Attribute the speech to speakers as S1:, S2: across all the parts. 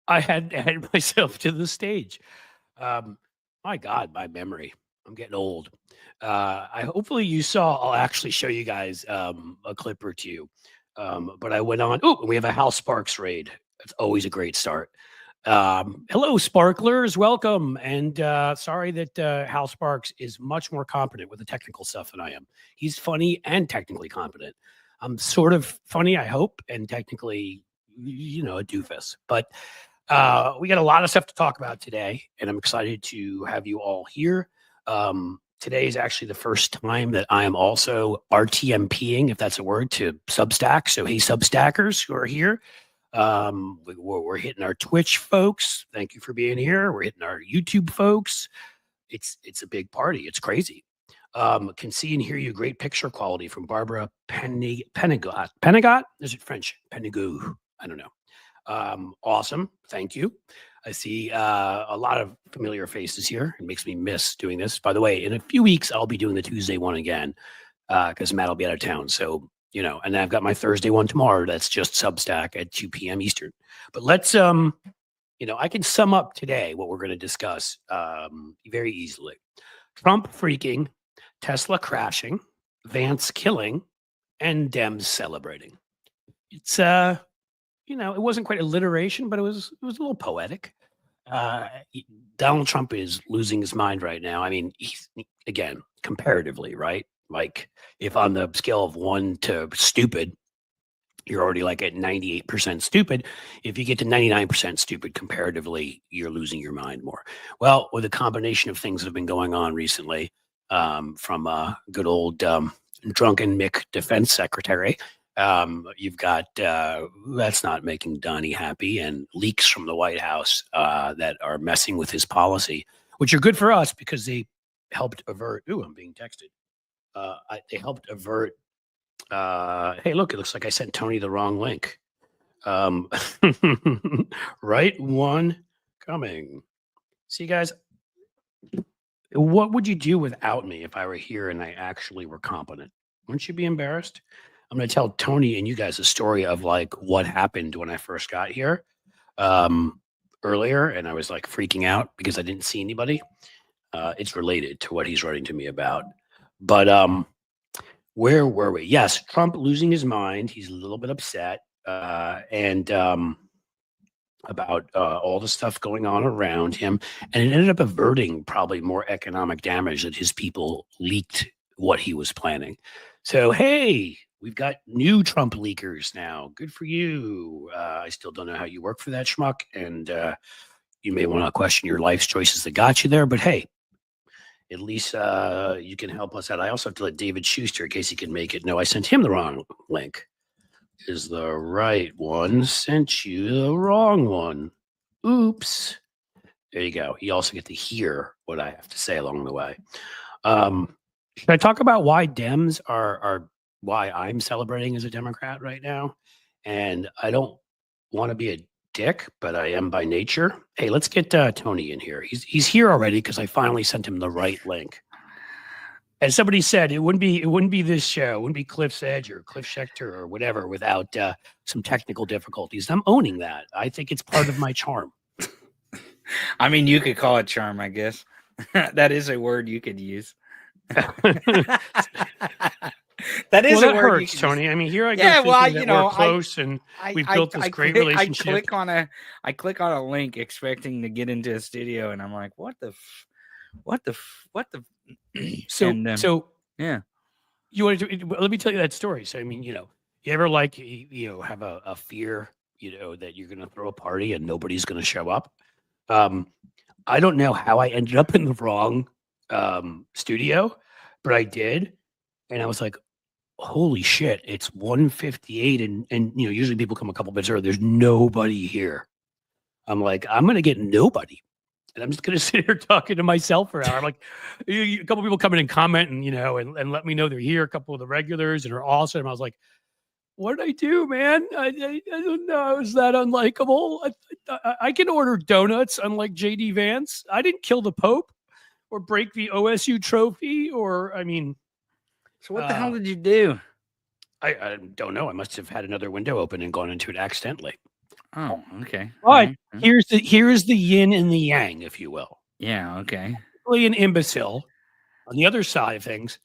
S1: I had added myself to the stage. Um, my God, my memory. I'm getting old. I hopefully you saw. I'll actually show you guys a clip or two. But I went on. Oh, we have a House Sparks raid. It's always a great start. Hello, sparklers. Welcome. And sorry that Hal Sparks is much more competent with the technical stuff than I am. He's funny and technically competent. I'm sort of funny, I hope, and technically, a doofus. But we got a lot of stuff to talk about today, and I'm excited to have you all here. Today is actually the first time that I am also RTMPing, if that's a word, to Substack. So, hey, Substackers who are here, we're hitting our Twitch folks. Thank you for being here. We're hitting our YouTube folks. It's a big party. It's crazy. Can see and hear you. Great picture quality from Barbara Penegot. Penegot? Is it French? Penegot. I don't know. Awesome. Thank you. I see a lot of familiar faces here. It makes me miss doing this. By the way, in a few weeks, I'll be doing the Tuesday one again because Matt will be out of town. So, and I've got my Thursday one tomorrow. That's just Substack at 2 p.m. Eastern. But let's, I can sum up today what we're going to discuss very easily. Trump freaking, Tesla crashing, Vance killing, and Dems celebrating. It's, it wasn't quite alliteration, but it was a little poetic. Donald Trump is losing his mind right now. I mean, he's, again, comparatively, right? Like if on the scale of 1 to stupid, you're already like at 98% stupid. If you get to 99% stupid comparatively, you're losing your mind more. Well, with a combination of things that have been going on recently, from good old drunken Mick defense secretary, you've got that's not making Donnie happy, and leaks from the White House that are messing with his policy, which are good for us because they helped avert. Ooh, I'm being texted. They helped avert. Hey, look, it looks like I sent Tony the wrong link. Right one coming. See, guys, what would you do without me if I were here and I actually were competent? Wouldn't you be embarrassed? I'm going to tell Tony and you guys a story of like what happened when I first got here earlier, and I was like freaking out because I didn't see anybody. It's related to what he's writing to me about. But where were we? Yes, Trump losing his mind. He's a little bit upset and about all the stuff going on around him. And it ended up averting probably more economic damage that his people leaked what he was planning. So, hey, we've got new Trump leakers now. Good for you. I still don't know how you work for that schmuck. And you may want to question your life's choices that got you there. But hey, at least you can help us out. I also have to let David Schuster, in case he can make it. No, I sent him the wrong link. Is the right one. Sent you the wrong one. Oops. There you go. You also get to hear what I have to say along the way. Should I talk about why Dems are why I'm celebrating as a Democrat right now? And I don't want to be a dick, but I am by nature. Hey, let's get Tony in here. He's here already because I finally sent him the right link. As somebody said, it wouldn't be this show, it wouldn't be Cliff's Edge or Cliff Schechter or whatever without some technical difficulties. I'm owning that. I think it's part of my charm.
S2: I mean, you could call it charm, I guess. That is a word you could use. That is a word
S1: hurts, you Tony. I mean, here I go.
S2: Yeah, well,
S1: we're close and we've built this great relationship.
S2: I click on a link expecting to get into a studio, and I'm like, what the.
S1: So
S2: yeah.
S1: You want to? Let me tell you that story. So I mean, you ever like have a fear, that you're going to throw a party and nobody's going to show up. I don't know how I ended up in the wrong studio, but I did, and I was like, holy shit, it's 1:58 and usually people come a couple bits early. There's nobody here. I'm like, I'm gonna get nobody, and I'm just gonna sit here talking to myself for an hour. I'm like, a couple people come in and comment and let me know they're here. A couple of the regulars and are awesome. I was like, what did I do, man? I don't know. I was that unlikable. I can order donuts, unlike JD Vance. I didn't kill the Pope or break the OSU trophy, or I mean.
S2: So what the hell did you do?
S1: I don't know. I must have had another window open and gone into it accidentally.
S2: Oh, okay.
S1: But
S2: Alright.
S1: here's the yin and the yang, if you will.
S2: Yeah, okay.
S1: Really an imbecile. On the other side of things,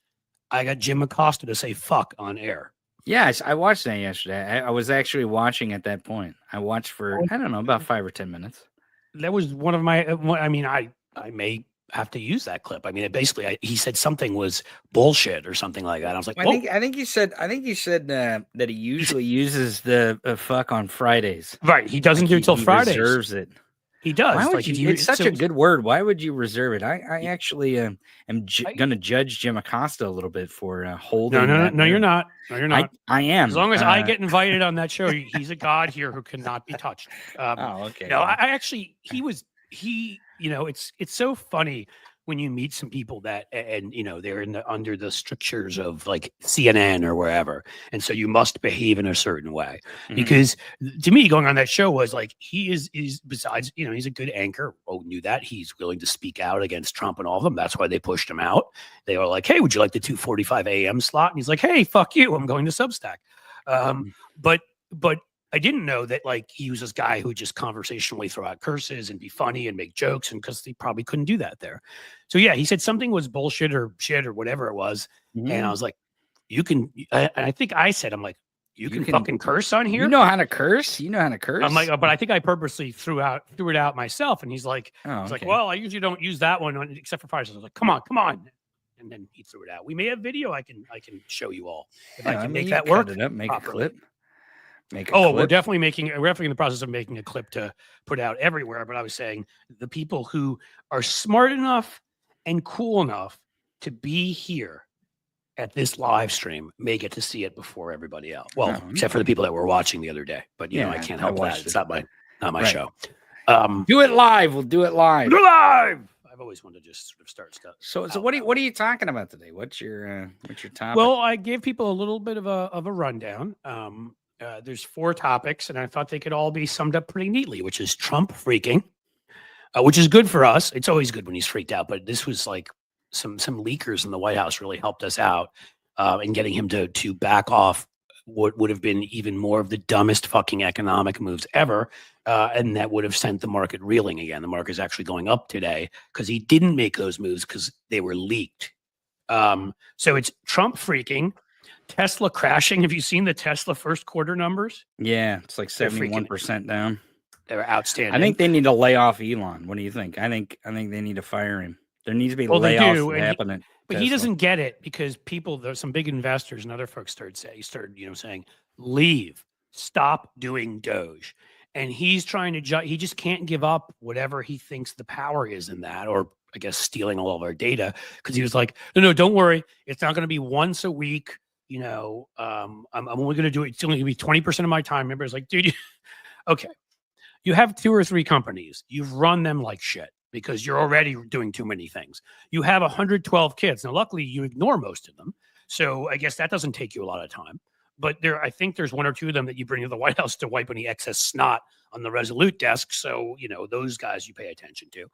S1: I got Jim Acosta to say fuck on air.
S2: Yes, I watched that yesterday. I was actually watching at that point. I watched for, I don't know, about 5 or 10 minutes.
S1: That was one of my. I mean, I may have to use that clip. I mean, he said something was bullshit or something like that. I was like,
S2: I think you said that he usually uses the fuck on Fridays.
S1: Right. He doesn't do it till
S2: He
S1: Fridays.
S2: reserves it.
S1: He does.
S2: Why would
S1: like,
S2: you? It's such a good word. Why would you reserve it? I actually am going to judge Jim Acosta a little bit for holding.
S1: No, you're not. No, you're not.
S2: I am.
S1: As long as I get invited on that show, he's a god here who cannot be touched.
S2: Okay.
S1: No, I actually, it's so funny when you meet some people that, and they're under the strictures of like CNN or wherever, and so you must behave in a certain way. Because to me, going on that show was like he is besides he's a good anchor. Oh, knew that he's willing to speak out against Trump and all of them. That's why they pushed him out. They were like, "Hey, would you like the 2:45 a.m. slot?" And he's like, "Hey, fuck you, I'm going to Substack." But I didn't know that like he was this guy who just conversationally throw out curses and be funny and make jokes, and because he probably couldn't do that there. So yeah, he said something was bullshit or shit or whatever it was, and I was like, "You can." I think I said, "I'm like, you can fucking curse on here.
S2: You know how to curse. You know how to curse."
S1: I'm like, but I think I purposely threw it out myself, and he's like, like, well, I usually don't use that one except for fire. So I was like, come on. And then he threw it out. We may have video I can show you all if I can make that work.
S2: Cut it up, make
S1: properly.
S2: a clip. We're
S1: definitely in the process of making a clip to put out everywhere. But I was saying the people who are smart enough and cool enough to be here at this live stream may get to see it before everybody else. Well, except for the people that were watching the other day. But I can't help that. It's not my show.
S2: Do it live. We'll do it live.
S1: Do it live. I've always wanted to just sort of start stuff.
S2: So what are you talking about today? What's your topic?
S1: Well, I gave people a little bit of a rundown. There's 4 topics, and I thought they could all be summed up pretty neatly, which is Trump freaking, which is good for us. It's always good when he's freaked out, but this was like some leakers in the White House really helped us out in getting him to back off what would have been even more of the dumbest fucking economic moves ever, and that would have sent the market reeling again. The market is actually going up today because he didn't make those moves because they were leaked. So it's Trump freaking, Tesla crashing. Have you seen the Tesla first quarter numbers?
S2: Yeah, it's like 71% down.
S1: They're outstanding.
S2: I think they need to lay off Elon. What do you think? I think they need to fire him. There needs to be layoffs happening.
S1: But he doesn't get it because there's some big investors and other folks started saying, leave, stop doing Doge. And he's trying to he just can't give up whatever he thinks the power is in that, or I guess stealing all of our data. Because he was like, no, don't worry. It's not going to be once a week. I'm only going to do it. It's only going to be 20% of my time. Remember, it's like, dude, okay. You have 2 or 3 companies. You've run them like shit because you're already doing too many things. You have 112 kids. Now, luckily, you ignore most of them. So I guess that doesn't take you a lot of time. But I think there's 1 or 2 of them that you bring to the White House to wipe any excess snot on the Resolute desk. So, those guys you pay attention to.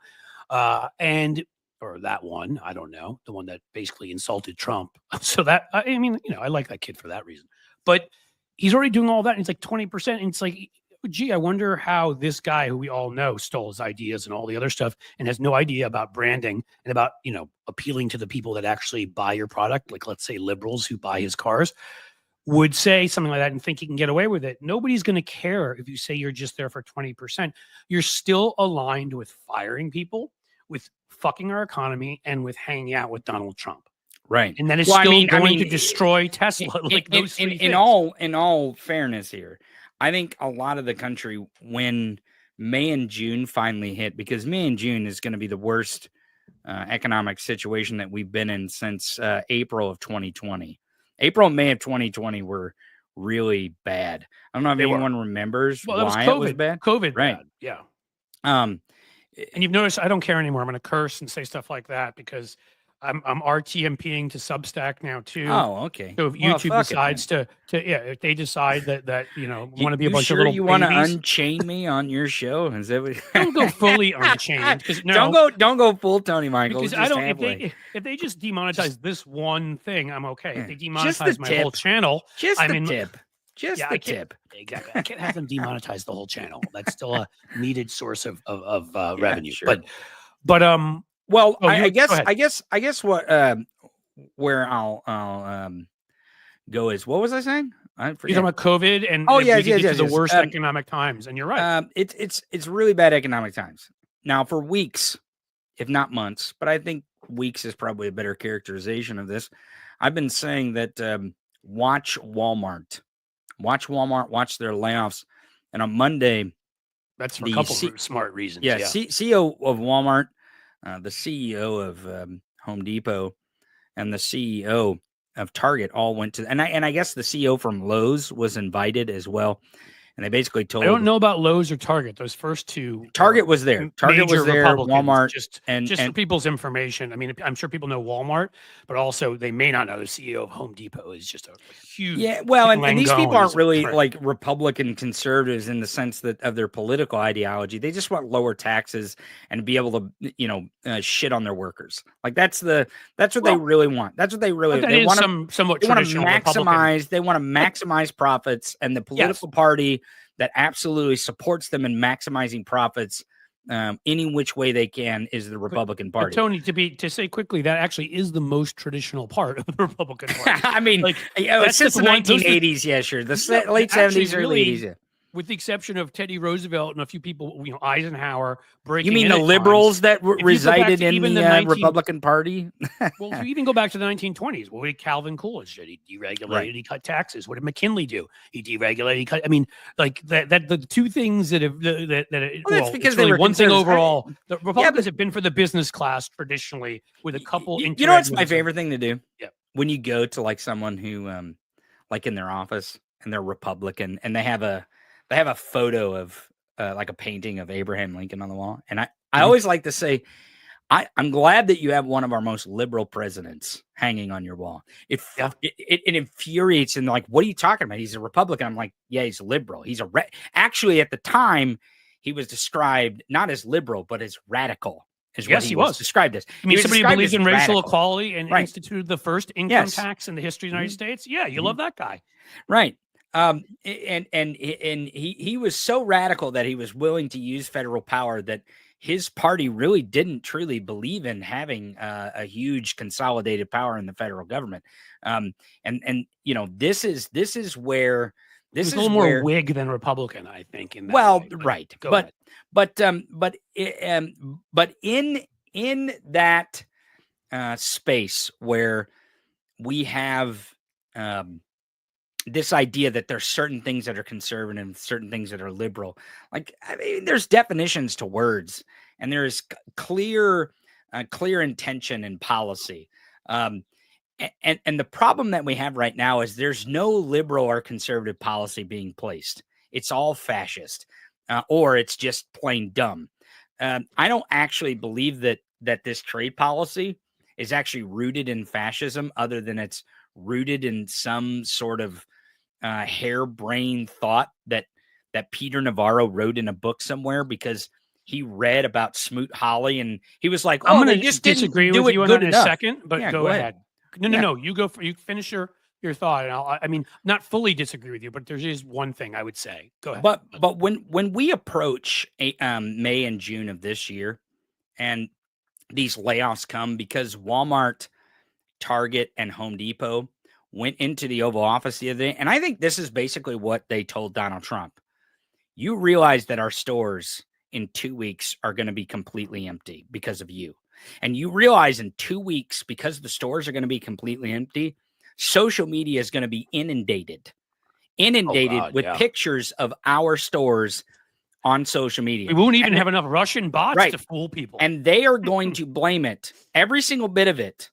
S1: Or that one, I don't know, the one that basically insulted Trump. So that, I like that kid for that reason. But he's already doing all that. And it's like 20%. And it's like, gee, I wonder how this guy who we all know stole his ideas and all the other stuff and has no idea about branding and about, appealing to the people that actually buy your product. Like, let's say liberals who buy his cars would say something like that and think he can get away with it. Nobody's going to care if you say you're just there for 20%. You're still aligned with firing people, with fucking our economy, and with hanging out with Donald Trump.
S2: Right.
S1: And that is going to destroy Tesla.
S2: In all fairness here, I think a lot of the country, when May and June finally hit, because May and June is going to be the worst economic situation that we've been in since April of 2020. April and May of 2020 were really bad. I don't know if anyone remembers why it was bad.
S1: COVID,
S2: right?
S1: Bad. Yeah. And you've noticed I don't care anymore. I'm going to curse and say stuff like that because I'm RTMPing to Substack now too.
S2: Oh, okay.
S1: So if YouTube decides if they decide that want to be a bunch of little
S2: you want to unchain me on your show? Is that what...
S1: Don't go fully unchained?
S2: Don't go full Tony Michaels.
S1: Because I don't. If they just demonetize this one thing, I'm okay. If they demonetize my whole channel,
S2: just the tip. Just
S1: Yeah,
S2: the
S1: I can't
S2: tip.
S1: exactly. I can't have them demonetize the whole channel. That's still a needed source of
S2: Yeah,
S1: revenue.
S2: sure.
S1: But
S2: Well,
S1: oh,
S2: I
S1: you go
S2: guess
S1: ahead.
S2: what where I'll go is, what was I saying? I
S1: You're
S2: forget.
S1: talking about COVID and
S2: Oh,
S1: we
S2: yes,
S1: could
S2: yes,
S1: get to
S2: yes,
S1: the
S2: yes.
S1: worst economic times, and you're right.
S2: It's really bad economic times now for weeks, if not months. But I think weeks is probably a better characterization of this. I've been saying that watch Walmart, watch their layoffs, and on Monday,
S1: That's for a
S2: the
S1: couple of smart reasons.
S2: yeah,
S1: Yeah.
S2: CEO of Walmart, the CEO of Home Depot, and the CEO of Target all went to, and I guess the CEO from Lowe's was invited as well, and they basically
S1: I don't
S2: told
S1: know about Lowe's or Target. Those first two are
S2: Target was there. Target
S1: major
S2: was there.
S1: Republicans.
S2: Walmart
S1: Just
S2: and
S1: for people's information. I mean, I'm sure people know Walmart, but also they may not know the CEO of Home Depot is just a huge.
S2: yeah, well, and these people
S1: Langone
S2: aren't
S1: is a
S2: really
S1: prick.
S2: like Republican conservatives in the sense that of their political ideology. They just want lower taxes and be able to, shit on their workers. Like that's what they
S1: Well,
S2: really want. That's what they
S1: but
S2: really
S1: that
S2: they
S1: is
S2: want to.
S1: somewhat
S2: They want to
S1: traditional Republican.
S2: maximize. They want to
S1: But
S2: maximize profits, and the
S1: yes,
S2: political party that absolutely supports them in maximizing profits, any which way they can, is the
S1: but
S2: Republican
S1: but
S2: Party.
S1: Tony, to say quickly, that actually is the most traditional part of the Republican Party.
S2: I mean,
S1: Like that's
S2: since the
S1: one. Those are
S2: 1980s, yeah, sure,
S1: no,
S2: late
S1: actually,
S2: 70s, early 80s.
S1: really,
S2: Yeah.
S1: with the exception of Teddy Roosevelt and a few people, Eisenhower
S2: You
S1: breaking
S2: mean
S1: in
S2: the
S1: at times.
S2: liberals that
S1: If you go back
S2: resided
S1: to
S2: in
S1: even
S2: the
S1: the 19
S2: Republican Party?
S1: well, if you even go back to the 1920s, what did Calvin Coolidge did? He deregulated,
S2: Right.
S1: he cut taxes. What did McKinley do? He deregulated, he cut. I mean, like that the two things that have
S2: That's because
S1: it's
S2: they
S1: really
S2: were
S1: one thing
S2: conservatives.
S1: overall. The Republicans
S2: but
S1: have been for the business class traditionally, with a couple
S2: you know what's my
S1: interregnums of
S2: favorite thing to do?
S1: yeah.
S2: When you go to like someone who, like in their office and they're Republican and they have a photo of like a painting of Abraham Lincoln on the wall, and I
S1: Mhm.
S2: always like to say, I'm glad that you have one of our most liberal presidents hanging on your wall.
S1: Yeah.
S2: It infuriates, and like, what are you talking about? He's a Republican. I'm like, yeah, he's liberal. He's actually at the time he was described not as liberal but as radical. Is what
S1: Yes,
S2: he
S1: he
S2: was
S1: was.
S2: described as.
S1: I
S2: He
S1: mean,
S2: was
S1: somebody who
S2: described
S1: believes
S2: as
S1: in racial
S2: radical,
S1: equality and
S2: right?
S1: instituted the first income
S2: Yes.
S1: tax in the history of the United
S2: Mhm.
S1: States. Yeah, you
S2: Mhm.
S1: love that guy.
S2: Right. And he was so radical that he was willing to use federal power that his party really didn't truly believe in having a huge consolidated power in the federal government. And this is where
S1: He was
S2: this
S1: a
S2: is
S1: little more
S2: where
S1: Whig than Republican, I think, in that
S2: well,
S1: way. But
S2: right,
S1: go ahead.
S2: but in that space where we have this idea that there's certain things that are conservative, and certain things that are liberal. Like, I mean, there's definitions to words, and there's clear intention in policy. And the problem that we have right now is there's no liberal or conservative policy being placed. It's all fascist, or it's just plain dumb. I don't actually believe that this trade policy is actually rooted in fascism, other than it's rooted in some sort of harebrained thought that Peter Navarro wrote in a book somewhere because he read about Smoot Hawley and he was like,
S1: I'm
S2: "Oh, they
S1: going to
S2: just didn't
S1: disagree
S2: do
S1: with
S2: it
S1: you on
S2: good
S1: that in a
S2: enough."
S1: second, but
S2: Yeah,
S1: go
S2: go ahead.
S1: ahead. No,
S2: Yeah.
S1: no. You finish your thought, and I mean, not fully disagree with you, but there is one thing I would say. Go ahead.
S2: But when we approach May and June of this year, and these layoffs come because Walmart, Target, and Home Depot went into the Oval Office the other day, and I think this is basically what they told Donald Trump. You realize that our stores in 2 weeks are going to be completely empty because of you. And you realize in 2 weeks, because the stores are going to be completely empty, social media is going to be inundated
S1: Oh God,
S2: with
S1: yeah.
S2: pictures of our stores on social media.
S1: We won't even have enough Russian bots
S2: Right.
S1: to fool people.
S2: And they are going to blame it, every single bit of it,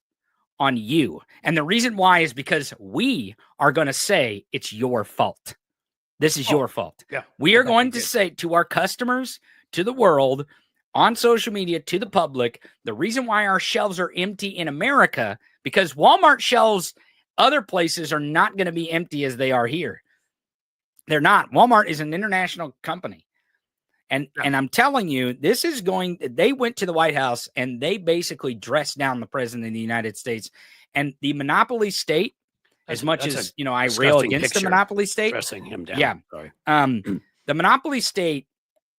S2: on you. And the reason why is because we are going to say it's your fault. This is your fault.
S1: Yeah,
S2: we
S1: I
S2: are
S1: bet
S2: going
S1: they
S2: to
S1: did.
S2: say to our customers, to the world, on social media, to the public, the reason why our shelves are empty in America, because Walmart shelves other places are not going to be empty as they are here. They're not. Walmart is an international company. And I'm telling you, this is going, they went to the White House and they basically dressed down the president of the United States. And the monopoly state as much
S1: that's a
S2: as, I rail
S1: disgusting
S2: against the
S1: picture.
S2: monopoly state.
S1: Dressing him down.
S2: Yeah.
S1: Sorry.
S2: The monopoly state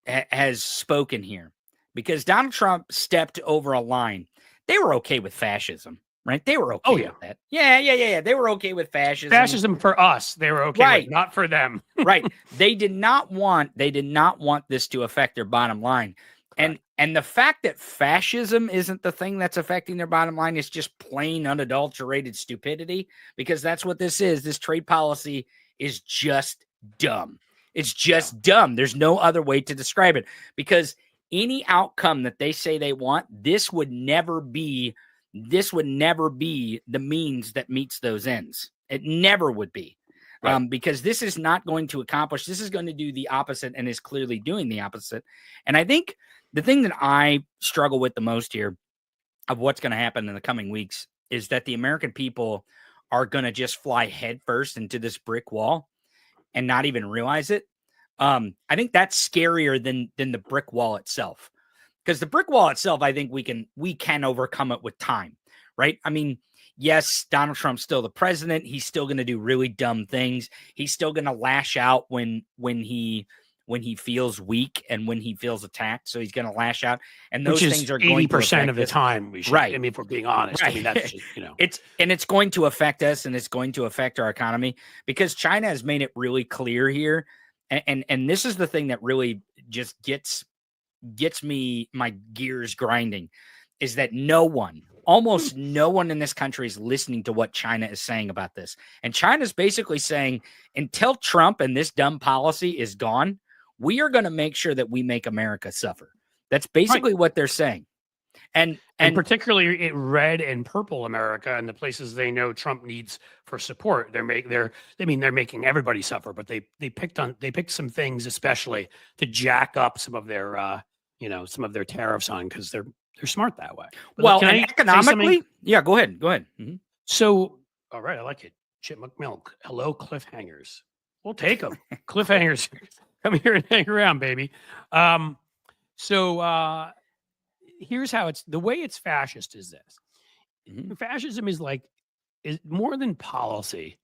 S2: has spoken here because Donald Trump stepped over a line. They were okay with fascism, right? They were okay with that. Yeah. They were okay with fascism.
S1: Fascism for us, they were okay with, not for them.
S2: Right. They did not want this to affect their bottom line. And the fact that fascism isn't the thing that's affecting their bottom line is just plain unadulterated stupidity, because that's what this is. This trade policy is just dumb. It's just dumb. There's no other way to describe it, because any outcome that they say they want, this would never be the means that meets those ends. It never would be. Because this is not going to accomplish, this is going to do the opposite, and is clearly doing the opposite. And I think the thing that I struggle with the most here of what's going to happen in the coming weeks is that the American people are going to just fly headfirst into this brick wall and not even realize it. I think that's scarier than the brick wall itself, because the brick wall itself, I think we can overcome it with time, right? I mean, yes, Donald Trump's still the president. He's still going to do really dumb things. He's still going to lash out when he feels weak and when he feels attacked. So he's going to lash out, and those things are
S1: 80% of the time. We should, I mean, if we're being honest, I mean, that's just,
S2: it's going to affect us, and it's going to affect our economy, because China has made it really clear here. And this is the thing that really just gets me, my gears grinding, is that almost no one in this country is listening to what China is saying about this. And China's basically saying, until Trump and this dumb policy is gone, we are going to make sure that we make America suffer. That's basically what they're saying. And
S1: particularly in red and purple America, and the places they know Trump needs for support, they're making everybody suffer. But they picked some things especially to jack up some of their tariffs on, because they're smart that way. But
S2: well, and economically, go ahead. Mm-hmm. So,
S1: all right, I like it. Chipmunk milk. Hello, cliffhangers. We'll take them. Cliffhangers. Come here and hang around, baby. Here's how the way it's fascist is this. Mm-hmm. Fascism is more than policy.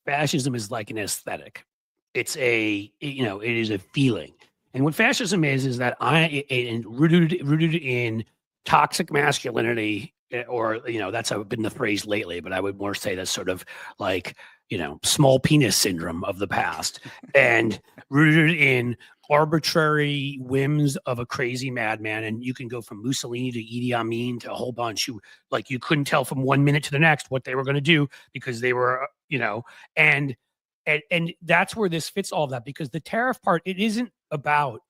S1: Fascism is like an aesthetic. It's it is a feeling. And what fascism is that rooted in toxic masculinity, or that's been the phrase lately, but I would more say that's sort of like small penis syndrome of the past, and rooted in arbitrary whims of a crazy madman. And you can go from Mussolini to Idi Amin to a whole bunch who, you couldn't tell from 1 minute to the next what they were going to do, because they were and that's where this fits all of that, because the tariff part, it isn't about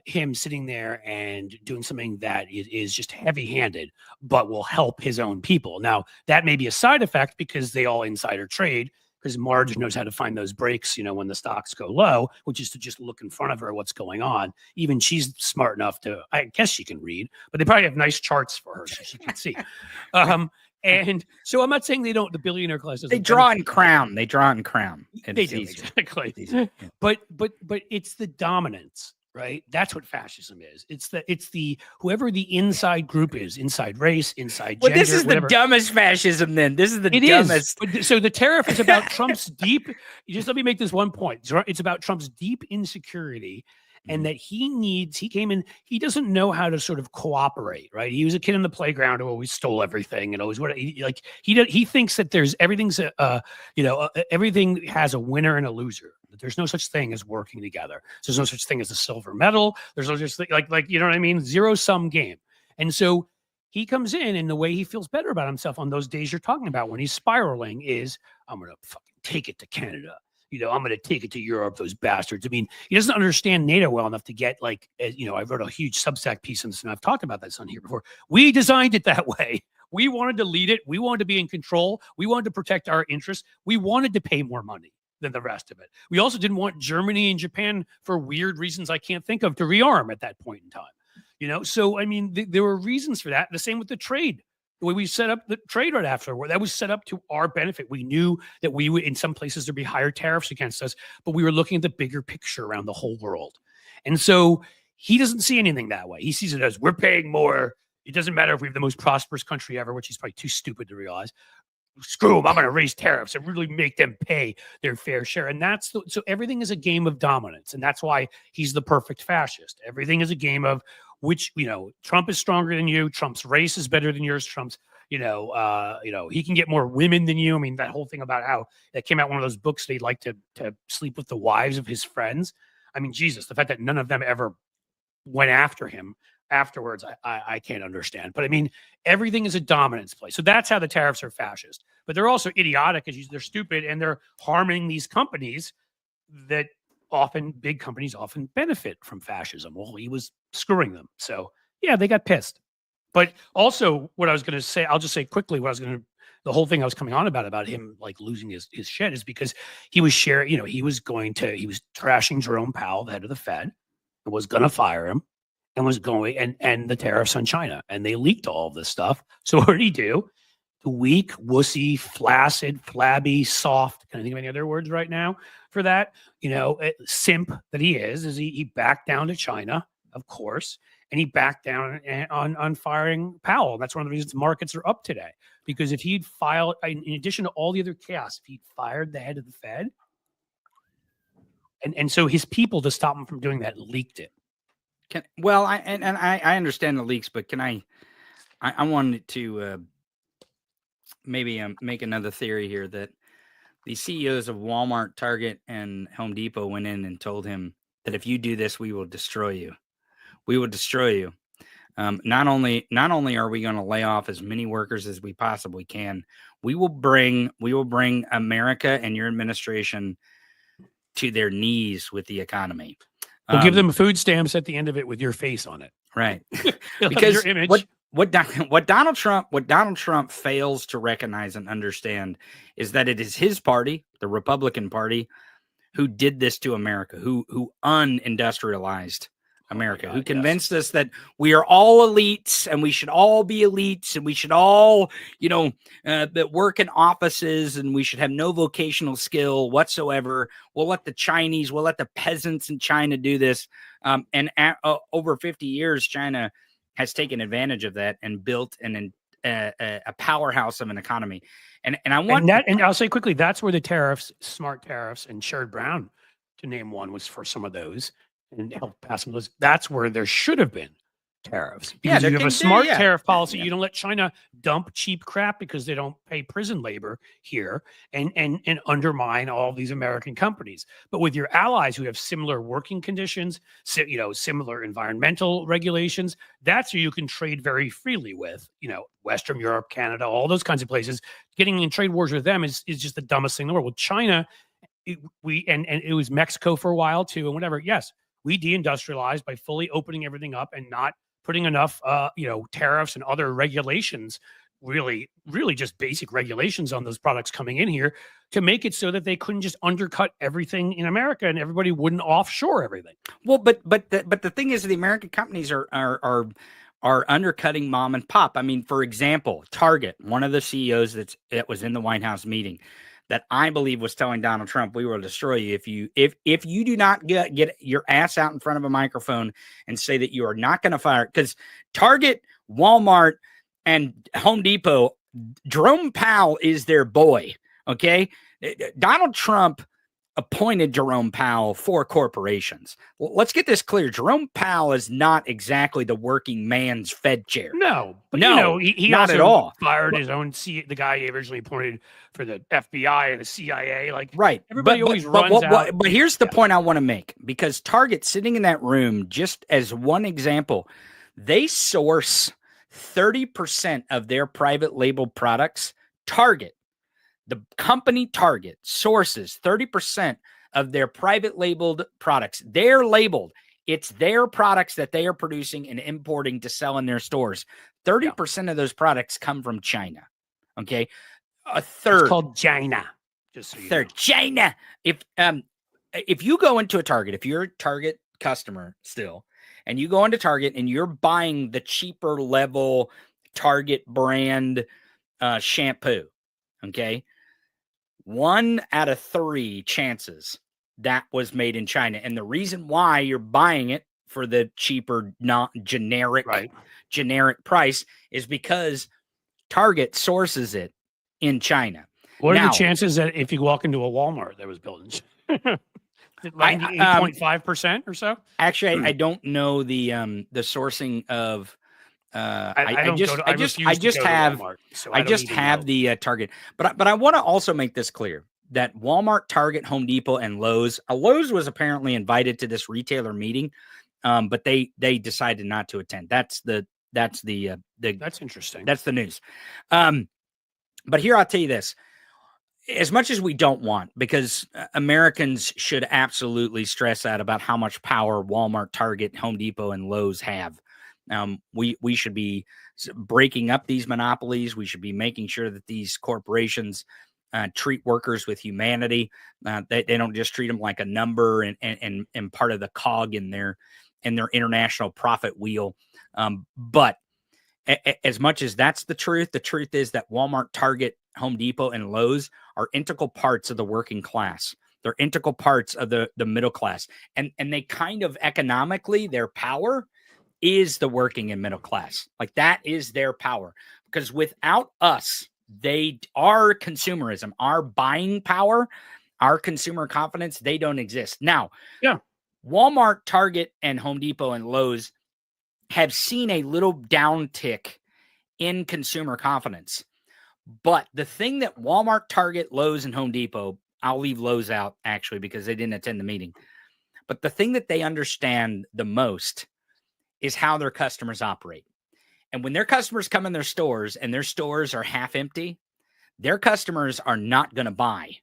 S1: him sitting there and doing something that is just heavy-handed, but will help his own people. Now, that may be a side effect, because they all insider trade, because Marge knows how to find those breaks, when the stocks go low, which is to just look in front of her what's going on. Even she's smart enough to, I guess she can read, but they probably have nice charts for her so she can see. And so I'm not saying they don't, the billionaire class doesn't.
S2: They draw in crown. They draw in crown.
S1: They do, exactly. Yeah. But it's the dominance. Right. That's what fascism is. It's the whoever the inside group is, inside race, inside gender.
S2: Well, this is
S1: whatever.
S2: The dumbest fascism. Then this is the dumbest.
S1: So the tariff is about Trump's deep. Just let me make this one point. It's about Trump's deep insecurity, and that he came in. He doesn't know how to sort of cooperate. Right. He was a kid in the playground who always stole everything and always he thinks that everything has a winner and a loser. There's no such thing as working together. There's no such thing as a silver medal. There's no such thing like you know what I mean? Zero-sum game. And so he comes in, and the way he feels better about himself on those days you're talking about when he's spiraling is, I'm going to fucking take it to Canada. I'm going to take it to Europe, those bastards. I mean, he doesn't understand NATO well enough to get I wrote a huge Substack piece on this, and I've talked about this on here before. We designed it that way. We wanted to lead it. We wanted to be in control. We wanted to protect our interests. We wanted to pay more money than the rest of it. We also didn't want Germany and Japan, for weird reasons I can't think of, to rearm at that point in time. So I mean, there were reasons for that. The same with the trade. The way we set up the trade right after, that was set up to our benefit. We knew that we would, in some places, there'd be higher tariffs against us, but we were looking at the bigger picture around the whole world. And so he doesn't see anything that way. He sees it as, we're paying more. It doesn't matter if we have the most prosperous country ever, which he's probably too stupid to realize. screw them, I'm going to raise tariffs and really make them pay their fair share. And so everything is a game of dominance. And that's why he's the perfect fascist. Everything is a game of which, Trump is stronger than you. Trump's race is better than yours. Trump's, he can get more women than you. I mean, that whole thing about how that came out one of those books, they'd like to sleep with the wives of his friends. I mean, Jesus, the fact that none of them ever went after him afterwards, I can't understand. But I mean, everything is a dominance play. So that's how the tariffs are fascist. But they're also idiotic because they're stupid and they're harming these companies that big companies often benefit from fascism. Well, he was screwing them. So yeah, they got pissed. But also what I was going to say, I'll just say quickly the whole thing I was coming on about him like losing his shit is because he was he was trashing Jerome Powell, the head of the Fed, and was going to fire him. And was going and the tariffs on China, and they leaked all of this stuff. So what did he do? The weak, wussy, flaccid, flabby, soft. Can I think of any other words right now for that? Simp that he is he backed down to China, of course, and he backed down on firing Powell. That's one of the reasons markets are up today. Because if he'd filed, in addition to all the other chaos, if he'd fired the head of the Fed, and so his people, to stop him from doing that, leaked it.
S2: I understand the leaks, but can I wanted to maybe make another theory here that the CEOs of Walmart, Target, and Home Depot went in and told him that if you do this, we will destroy you. We will destroy you. Not only are we going to lay off as many workers as we possibly can, we will bring America and your administration to their knees with the economy.
S1: We'll give them food stamps at the end of it with your face on it.
S2: Right.
S1: Because your image.
S2: What Donald Trump fails to recognize and understand is that it is his party, the Republican Party, who did this to America, who unindustrialized America, who convinced us that we are all elites and we should all be elites and we should all, that work in offices and we should have no vocational skill whatsoever. We'll let the peasants in China do this. Over 50 years, China has taken advantage of that and built a powerhouse of an economy. And
S1: I'll say quickly, that's where the tariffs, smart tariffs, and Sherrod Brown, to name one, was for some of those. And help pass some of those. That's where there should have been tariffs. Because you have a smart tariff policy. You don't let China dump cheap crap because they don't pay prison labor here and undermine all these American companies. But with your allies who have similar working conditions, similar environmental regulations, that's who you can trade very freely with. Western Europe, Canada, all those kinds of places. Getting in trade wars with them is just the dumbest thing in the world. With China, it was Mexico for a while too, and whatever. Yes. We deindustrialized by fully opening everything up and not putting enough, tariffs and other regulations, really, really just basic regulations on those products coming in here to make it so that they couldn't just undercut everything in America and everybody wouldn't offshore everything.
S2: Well, but the thing is, the American companies are undercutting mom and pop. I mean, for example, Target, one of the CEOs that was in the White House meeting, that I believe was telling Donald Trump, we will destroy you if you do not get your ass out in front of a microphone and say that you are not going to fire. Because Target, Walmart, and Home Depot, Jerome Powell is their boy. Okay. Donald Trump appointed Jerome Powell for corporations. Well, let's get this clear. Jerome Powell is not exactly the working man's Fed chair.
S1: No, but he
S2: not
S1: also
S2: at all
S1: fired his own the guy he originally appointed for the FBI and the CIA.
S2: Right.
S1: Everybody always runs out.
S2: But here's the point I want to make, because Target, sitting in that room, just as one example, they source 30% of their private label products. Target, the company Target, sources 30% of their private labeled products. They're labeled. It's their products that they are producing and importing to sell in their stores. 30% of those products come from China. Okay. A third.
S1: It's called China. Just so you know.
S2: China. If you go into a Target, if you're a Target customer still, and you go into Target and you're buying the cheaper level Target brand shampoo, okay, 1 out of 3 chances that was made in China. And the reason why you're buying it for the cheaper, not generic price is because Target sources it in China.
S1: What are the
S2: Now,
S1: chances that if you walk into a Walmart that was built in China?
S2: I
S1: 98.5% or so?
S2: actually I don't know the sourcing of
S1: I don't go to, I refuse to go to Walmart, so
S2: I
S1: I don't
S2: just
S1: even
S2: have
S1: know.
S2: the Target, but I want to also make this clear that Walmart, Target, Home Depot, and Lowe's was apparently invited to this retailer meeting, but they decided not to attend. That's
S1: That's interesting.
S2: that's the news. But here I'll tell you this. As much as we don't want, because Americans should absolutely stress out about how much power Walmart, Target, Home Depot, and Lowe's have. We should be breaking up these monopolies. We should be making sure that these corporations treat workers with humanity. They don't just treat them like a number and part of the cog in their international profit wheel. But as much as that's the truth is that Walmart, Target, Home Depot, and Lowe's are integral parts of the working class. They're integral parts of the middle class. And they kind of economically, their power is the working and middle class. Like that is their power. Because without us, our consumerism, our buying power, our consumer confidence, they don't exist. Now,
S1: yeah,
S2: Walmart, Target, and Home Depot and Lowe's have seen a little downtick in consumer confidence. But the thing that Walmart, Target, Lowe's, and Home Depot, I'll leave Lowe's out actually because they didn't attend the meeting. But the thing that they understand the most is how their customers operate. And when their customers come in their stores and their stores are half empty, their customers are not going to buy.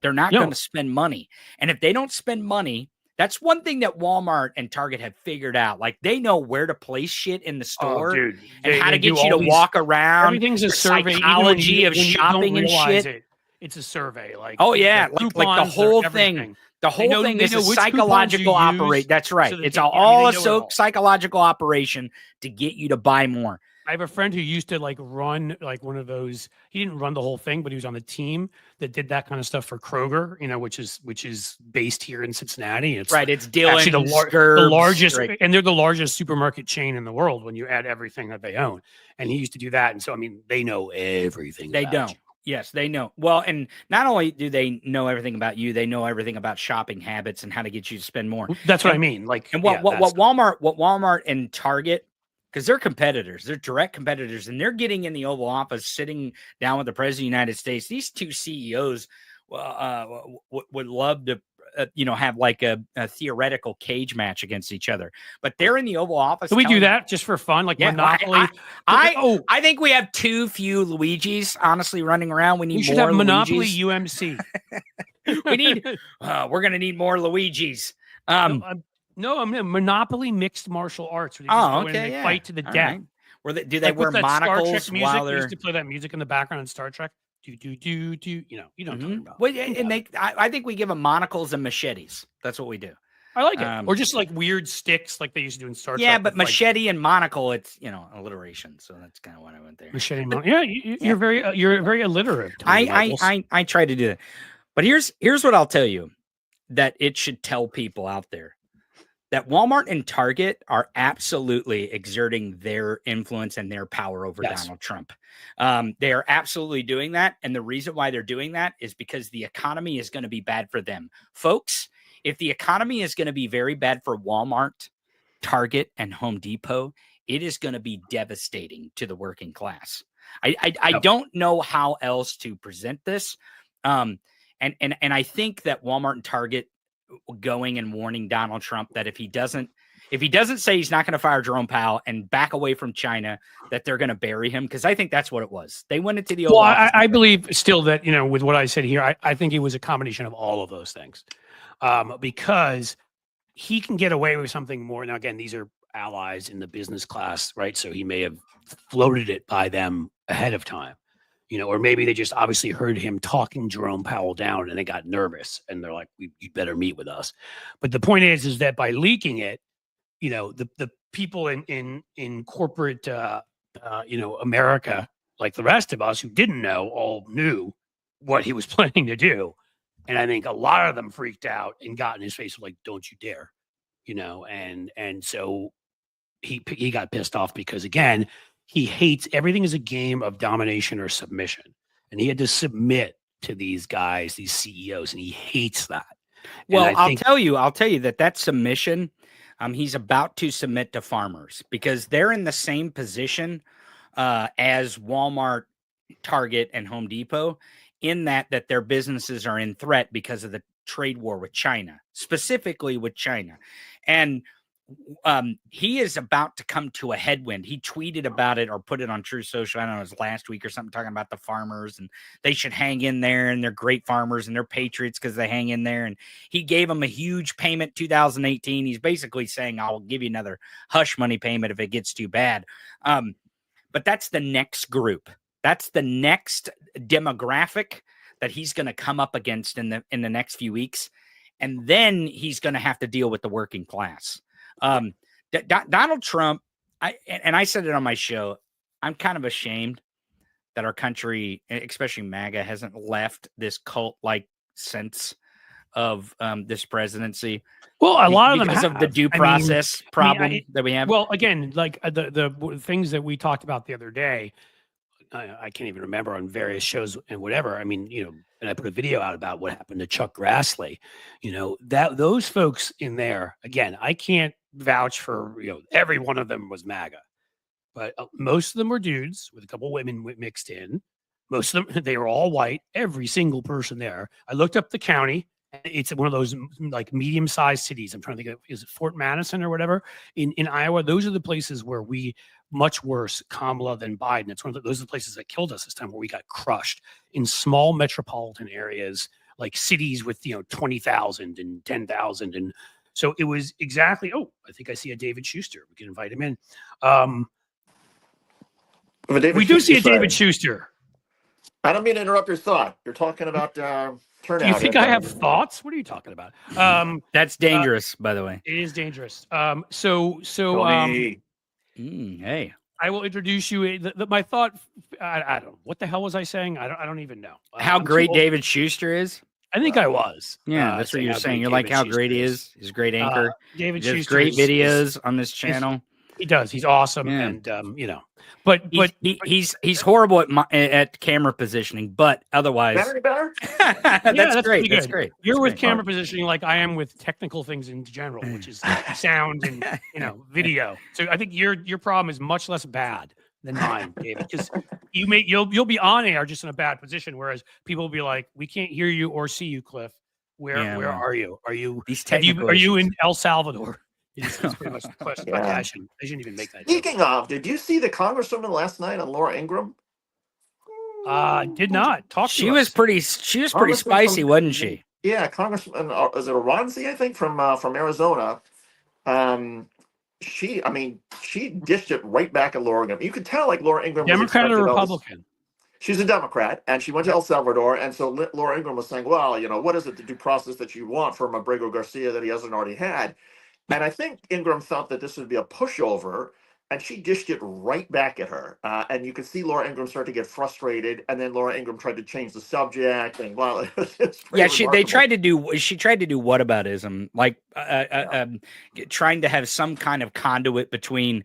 S2: They're not going to spend money. And if they don't spend money, that's one thing that Walmart and Target have figured out. Like they know where to place shit in the store and how to get you to walk around.
S1: Everything's a survey.
S2: Psychology of shopping and shit.
S1: It's a survey. Like
S2: like the whole thing. The whole thing is a psychological operation. That's right. It's all a psychological operation to get you to buy more.
S1: I have a friend who used to like run like one of those. He didn't run the whole thing, but he was on the team that did that kind of stuff for Kroger, which is based here in Cincinnati. It's
S2: right. It's Dylan,
S1: actually the largest, and they're the largest supermarket chain in the world when you add everything that they own. And he used to do that, and so I mean, they know everything.
S2: They don't. You. Yes, they know. Well, and not only do they know everything about you, they know everything about shopping habits and how to get you to spend more.
S1: That's what I mean. Like,
S2: and what Walmart and Target. Because they're competitors, they're direct competitors, and they're getting in the Oval Office, sitting down with the President of the United States. These two CEOs would love to, have like a theoretical cage match against each other. But they're in the Oval Office.
S1: Can we do that just for fun? Like Monopoly?
S2: I think we have too few Luigis, honestly, running around. We should more have
S1: Monopoly
S2: Luigis.
S1: UMC.
S2: We need, we're going to need more Luigis.
S1: No, I'm Monopoly mixed martial arts. Where they just fight to the death.
S2: Right. Do they wear monocles while they're?
S1: They used to play that music in the background in Star Trek. Do. You know what I'm talking about.
S2: Well, and I think we give them monocles and machetes. That's what we do.
S1: I like it. Or just like weird sticks, like they used to do in Star Trek.
S2: Yeah, but machete and monocle, it's alliteration. So that's kind of what I went there.
S1: Machete, you're very illiterate.
S2: I try to do that. But here's what I'll tell you that it should tell people out there. That Walmart and Target are absolutely exerting their influence and their power over Donald Trump. They are absolutely doing that. And the reason why they're doing that is because the economy is going to be bad for them. Folks, if the economy is going to be very bad for Walmart, Target, and Home Depot, it is going to be devastating to the working class. I don't know how else to present this. And I think that Walmart and Target going and warning Donald Trump that if he doesn't say he's not going to fire Jerome Powell and back away from China, that they're going to bury him. Because I think that's what it was. They went into the Oval Office.
S1: I believe still that, with what I said here, I think it was a combination of all of those things. Because he can get away with something more. Now, again, these are allies in the business class, right? So he may have floated it by them ahead of time. Or maybe they just obviously heard him talking Jerome Powell down and they got nervous and they're like, you better meet with us. But the point is that by leaking it, the people in corporate, America, like the rest of us who didn't know, all knew what he was planning to do. And I think a lot of them freaked out and got in his face like, don't you dare, and so he got pissed off because, again, he hates everything is a game of domination or submission. and he had to submit to these guys, these CEOs, and he hates that.
S2: Well, I'll tell you that submission, he's about to submit to farmers because they're in the same position as Walmart, Target, and Home Depot, in that their businesses are in threat because of the trade war with China, specifically with China. And he is about to come to a headwind. He tweeted about it or put it on True Social. I don't know, it was last week or something, talking about the farmers and they should hang in there and they're great farmers and they're patriots because they hang in there. And he gave them a huge payment 2018. He's basically saying, I'll give you another hush money payment if it gets too bad. But that's the next group. That's the next demographic that he's going to come up against in the next few weeks. And then he's going to have to deal with the working class. Donald Trump, I said it on my show, I'm kind of ashamed that our country, especially MAGA, hasn't left this cult-like sense of this presidency.
S1: Well, a lot of them
S2: because
S1: have.
S2: of the due process problem that we have.
S1: Well, again, like the things that we talked about the other day, I can't even remember, on various shows and whatever. I mean, and I put a video out about what happened to Chuck Grassley. That those folks in there, again, I can't vouch for, every one of them was MAGA, but most of them were dudes with a couple women mixed in. Most of them, they were all white, every single person there. I looked up the county. It's one of those like medium-sized cities. I'm trying to think of, is it Fort Madison or whatever in Iowa? Those are the places where we, much worse Kamala than Biden. It's those are the places that killed us this time, where we got crushed in small metropolitan areas, like cities with 20,000 and 10,000. And so it was exactly. Oh, I think I see a David Schuster. We can invite him in. We do see a David Schuster.
S3: I don't mean to interrupt your thought. You're talking about turnout.
S1: Do you think I have thoughts? What are you talking about?
S2: That's dangerous, by the way.
S1: It is dangerous.
S2: Hey,
S1: I will introduce you. My thought. I don't. What the hell was I saying? I don't even know.
S2: How great David Schuster is.
S1: I think I was.
S2: Yeah, that's what you're saying. You're like how great he is. He's a great anchor.
S1: David
S2: Schuster.
S1: Schuster
S2: Great videos on this channel.
S1: He does. He's awesome, and but
S2: he's horrible at camera positioning, but otherwise,
S3: better.
S2: that's great. That's great.
S1: You're with camera positioning like I am with technical things in general, which is sound and video. So I think your problem is much less bad than mine, David, because you'll be on air just in a bad position, whereas people will be like, we can't hear you or see you, Cliff. Where are you? Are you in El Salvador? It's pretty much the question. Yeah. I shouldn't even make that.
S3: Speaking of, did you see the Congresswoman last night on Laura Ingraham?
S1: Did not talk.
S2: She was pretty spicy, wasn't she?
S3: Yeah, Congressman, is it Aronzi, I think, from Arizona. She dished it right back at Laura Ingraham. You could tell, like, Laura Ingraham,
S1: Democrat or Republican?
S3: She's a Democrat, and she went to El Salvador, and so Laura Ingraham was saying, well, what is it, the due process that you want from Abrego Garcia that he hasn't already had? And I think Ingraham thought that this would be a pushover, and she dished it right back at her. And you could see Laura Ingraham start to get frustrated, and then Laura Ingraham tried to change the subject. And
S2: she tried to do whataboutism, like trying to have some kind of conduit between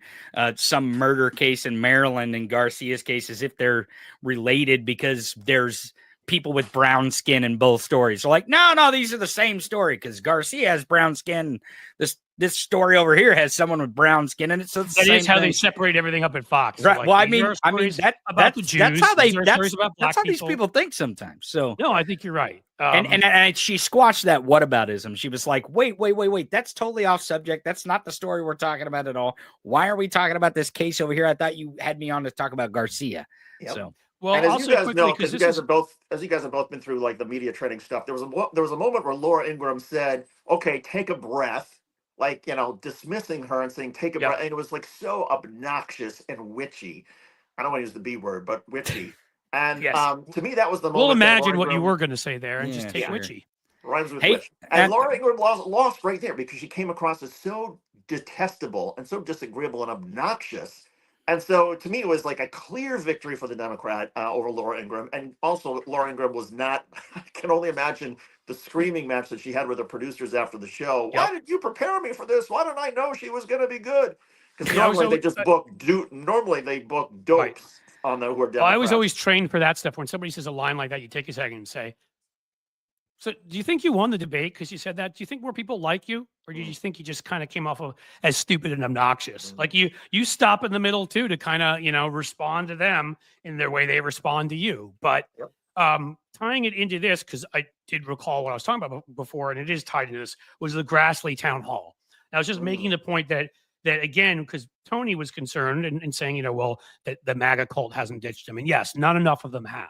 S2: some murder case in Maryland and Garcia's case, as if they're related because there's people with brown skin in both stories. So like, no, these are the same story because Garcia has brown skin. This story over here has someone with brown skin in it. So
S1: that is how they separate everything up at Fox.
S2: Right.
S1: So like,
S2: well, I mean, that's how these people think sometimes. So
S1: no, I think you're right.
S2: And she squashed that whataboutism. She was like, wait. That's totally off subject. That's not the story we're talking about at all. Why are we talking about this case over here? I thought you had me on to talk about Garcia.
S3: Yep.
S2: So.
S3: Well, and as you guys know, because you guys have both been through like the media training stuff, there was a moment where Laura Ingraham said, "Okay, take a breath," like dismissing her and saying, "Take a breath," and it was like so obnoxious and witchy. I don't want to use the B word, but witchy. And to me, that was the moment.
S1: We'll imagine what you were going to say there and just take witchy.
S3: Rhymes with witch. And Laura Ingraham lost right there because she came across as so detestable and so disagreeable and obnoxious. And so, to me, it was like a clear victory for the Democrat over Laura Ingraham. And also, Laura Ingraham was not, I can only imagine the screaming match that she had with the producers after the show. Why did you prepare me for this? Why didn't I know she was going to be good? Because normally they book dopes on the who are
S1: Well,
S3: Democrats.
S1: I was always trained for that stuff. When somebody says a line like that, you take a second and say, so do you think you won the debate because you said that? Do you think more people like you? Or do you think you just kind of came off of as stupid and obnoxious? Like you stop in the middle too to kind of, respond to them in their way they respond to you. But tying it into this, because I did recall what I was talking about before, and it is tied to this, was the Grassley town hall. I was just making the point that again, because Tony was concerned and saying, well, that the MAGA cult hasn't ditched him. And yes, not enough of them have.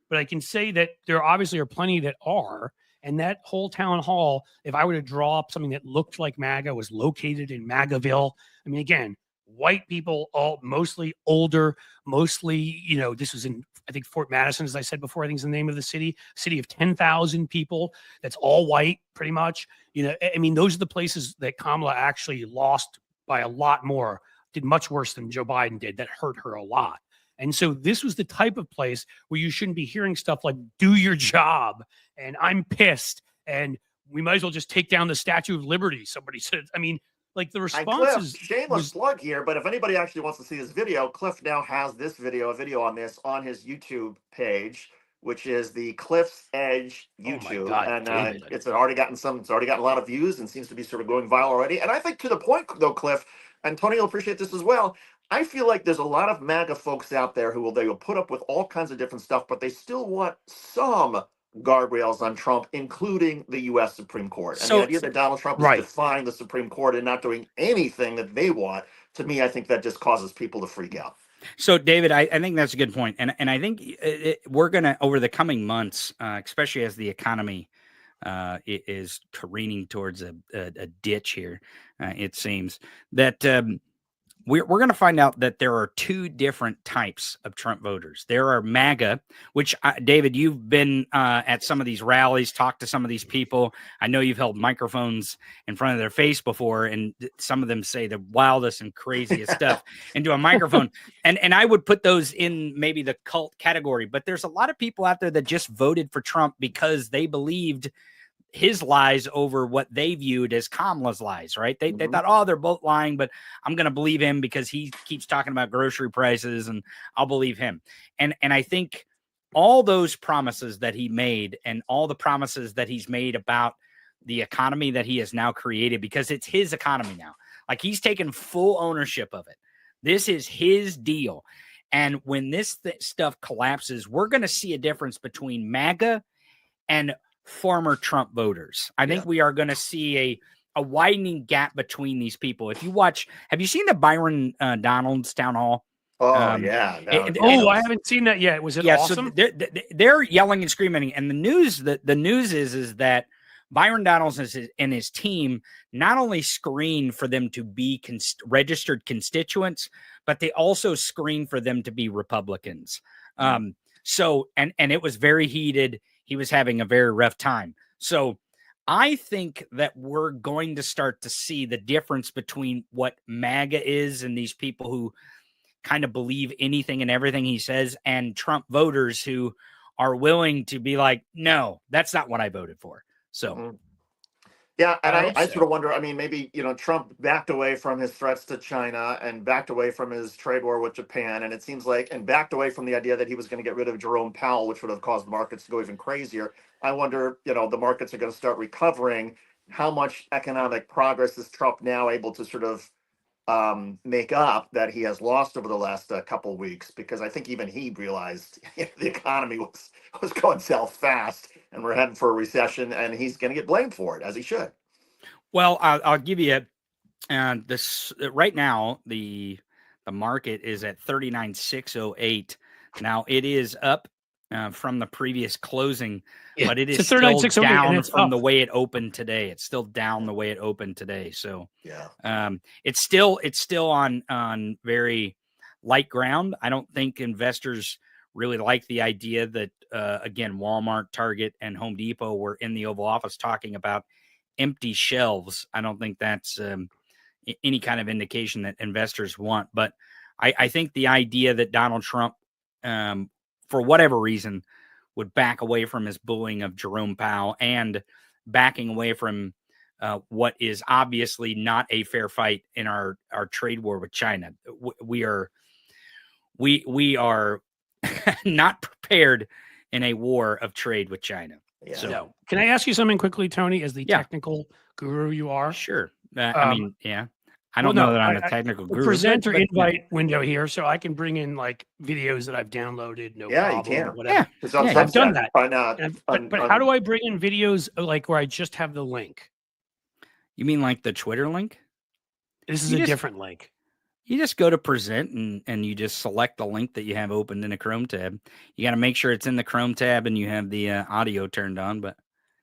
S1: But I can say that there obviously are plenty that are. And that whole town hall, if I were to draw up something that looked like MAGA, was located in MAGAville. I mean, again, white people, all mostly older, mostly, this was in, I think, Fort Madison, as I said before, I think is the name of the city of 10,000 people. That's all white, pretty much. I mean, those are the places that Kamala actually lost by a lot more, did much worse than Joe Biden did. That hurt her a lot. And so this was the type of place where you shouldn't be hearing stuff like, do your job, and I'm pissed, and we might as well just take down the Statue of Liberty, somebody said. I mean, like the response is...
S3: Shameless plug here, but if anybody actually wants to see this video, Cliff now has this video, a video on this, on his YouTube page, which is the Cliff's Edge YouTube.
S1: Oh my God,
S3: and it's already gotten a lot of views and seems to be sort of going viral already. And I think to the point, though, Cliff, and Tony will appreciate this as well, I feel like there's a lot of MAGA folks out there who will put up with all kinds of different stuff, but they still want some guardrails on Trump, including the U.S. Supreme Court. And the idea that Donald Trump is defying the Supreme Court and not doing anything that they want, to me, I think that just causes people to freak out.
S2: So, David, I think that's a good point. And I think we're going to, over the coming months, especially as the economy is careening towards a ditch here, it seems, that we're going to find out that there are two different types of Trump voters. There are MAGA, which, David, you've been at some of these rallies, talked to some of these people. I know you've held microphones in front of their face before, and some of them say the wildest and craziest stuff into a microphone. And I would put those in maybe the cult category. But there's a lot of people out there that just voted for Trump because they believed his lies over what they viewed as Kamala's lies, right? They thought, oh, they're both lying, but I'm going to believe him because he keeps talking about grocery prices and I'll believe him. And I think all those promises that he made and all the promises that he's made about the economy that he has now created, because it's his economy now, like he's taken full ownership of it. This is his deal. And when this stuff collapses, we're going to see a difference between MAGA and former Trump voters. I think we are going to see a widening gap between these people. If you watch, have you seen the Byron Donalds town hall?
S3: Oh, yeah.
S1: I haven't seen that yet. Was it awesome?
S2: So they're yelling and screaming. And the news is that Byron Donalds and his team not only screen for them to be registered constituents, but they also screen for them to be Republicans. So it was very heated. He was having a very rough time. So I think that we're going to start to see the difference between what MAGA is and these people who kind of believe anything and everything he says, and Trump voters who are willing to be like, no, that's not what I voted for. So.
S3: Yeah, and I sort of wonder, I mean, maybe, Trump backed away from his threats to China and backed away from his trade war with Japan. And it seems like, and backed away from the idea that he was going to get rid of Jerome Powell, which would have caused markets to go even crazier. I wonder, the markets are going to start recovering. How much economic progress is Trump now able to sort of make up that he has lost over the last couple of weeks? Because I think even he realized the economy was going south fast and we're heading for a recession, and he's going to get blamed for it, as he should.
S2: Well, I'll give you this right now. The market is at 39,608. Now it is up from the previous closing, but it is still down from the way it opened today. It's still down the way it opened today. So it's still on very light ground. I don't think investors really like the idea that again, Walmart, Target, and Home Depot were in the Oval Office talking about empty shelves. I don't think that's any kind of indication that investors want. But I think the idea that Donald Trump, for whatever reason, would back away from his bullying of Jerome Powell and backing away from what is obviously not a fair fight in our trade war with China. we are not prepared in a war of trade with China.
S3: Yeah.
S2: So
S1: No. Can I ask you something quickly, Tony, as the
S2: Yeah.
S1: technical guru you are?
S2: sure. I mean, yeah. I
S1: well,
S2: don't know
S1: no,
S2: that I'm a technical
S1: the
S2: guru.
S1: presenter
S2: but
S1: invite window here, so I can bring in like videos that I've downloaded. No
S3: Yeah, you
S1: problem.
S3: can.
S1: Whatever.
S3: It's on
S2: Yeah,
S1: I've done
S3: Substack.
S1: that. But how do I bring in videos like where I just have the link?
S2: You mean like the Twitter link?
S1: This is
S2: You
S1: a
S2: just-
S1: different link.
S2: You just go to present and you just select the link that you have opened in a Chrome tab. You got to make sure it's in the Chrome tab and you have the audio turned on. But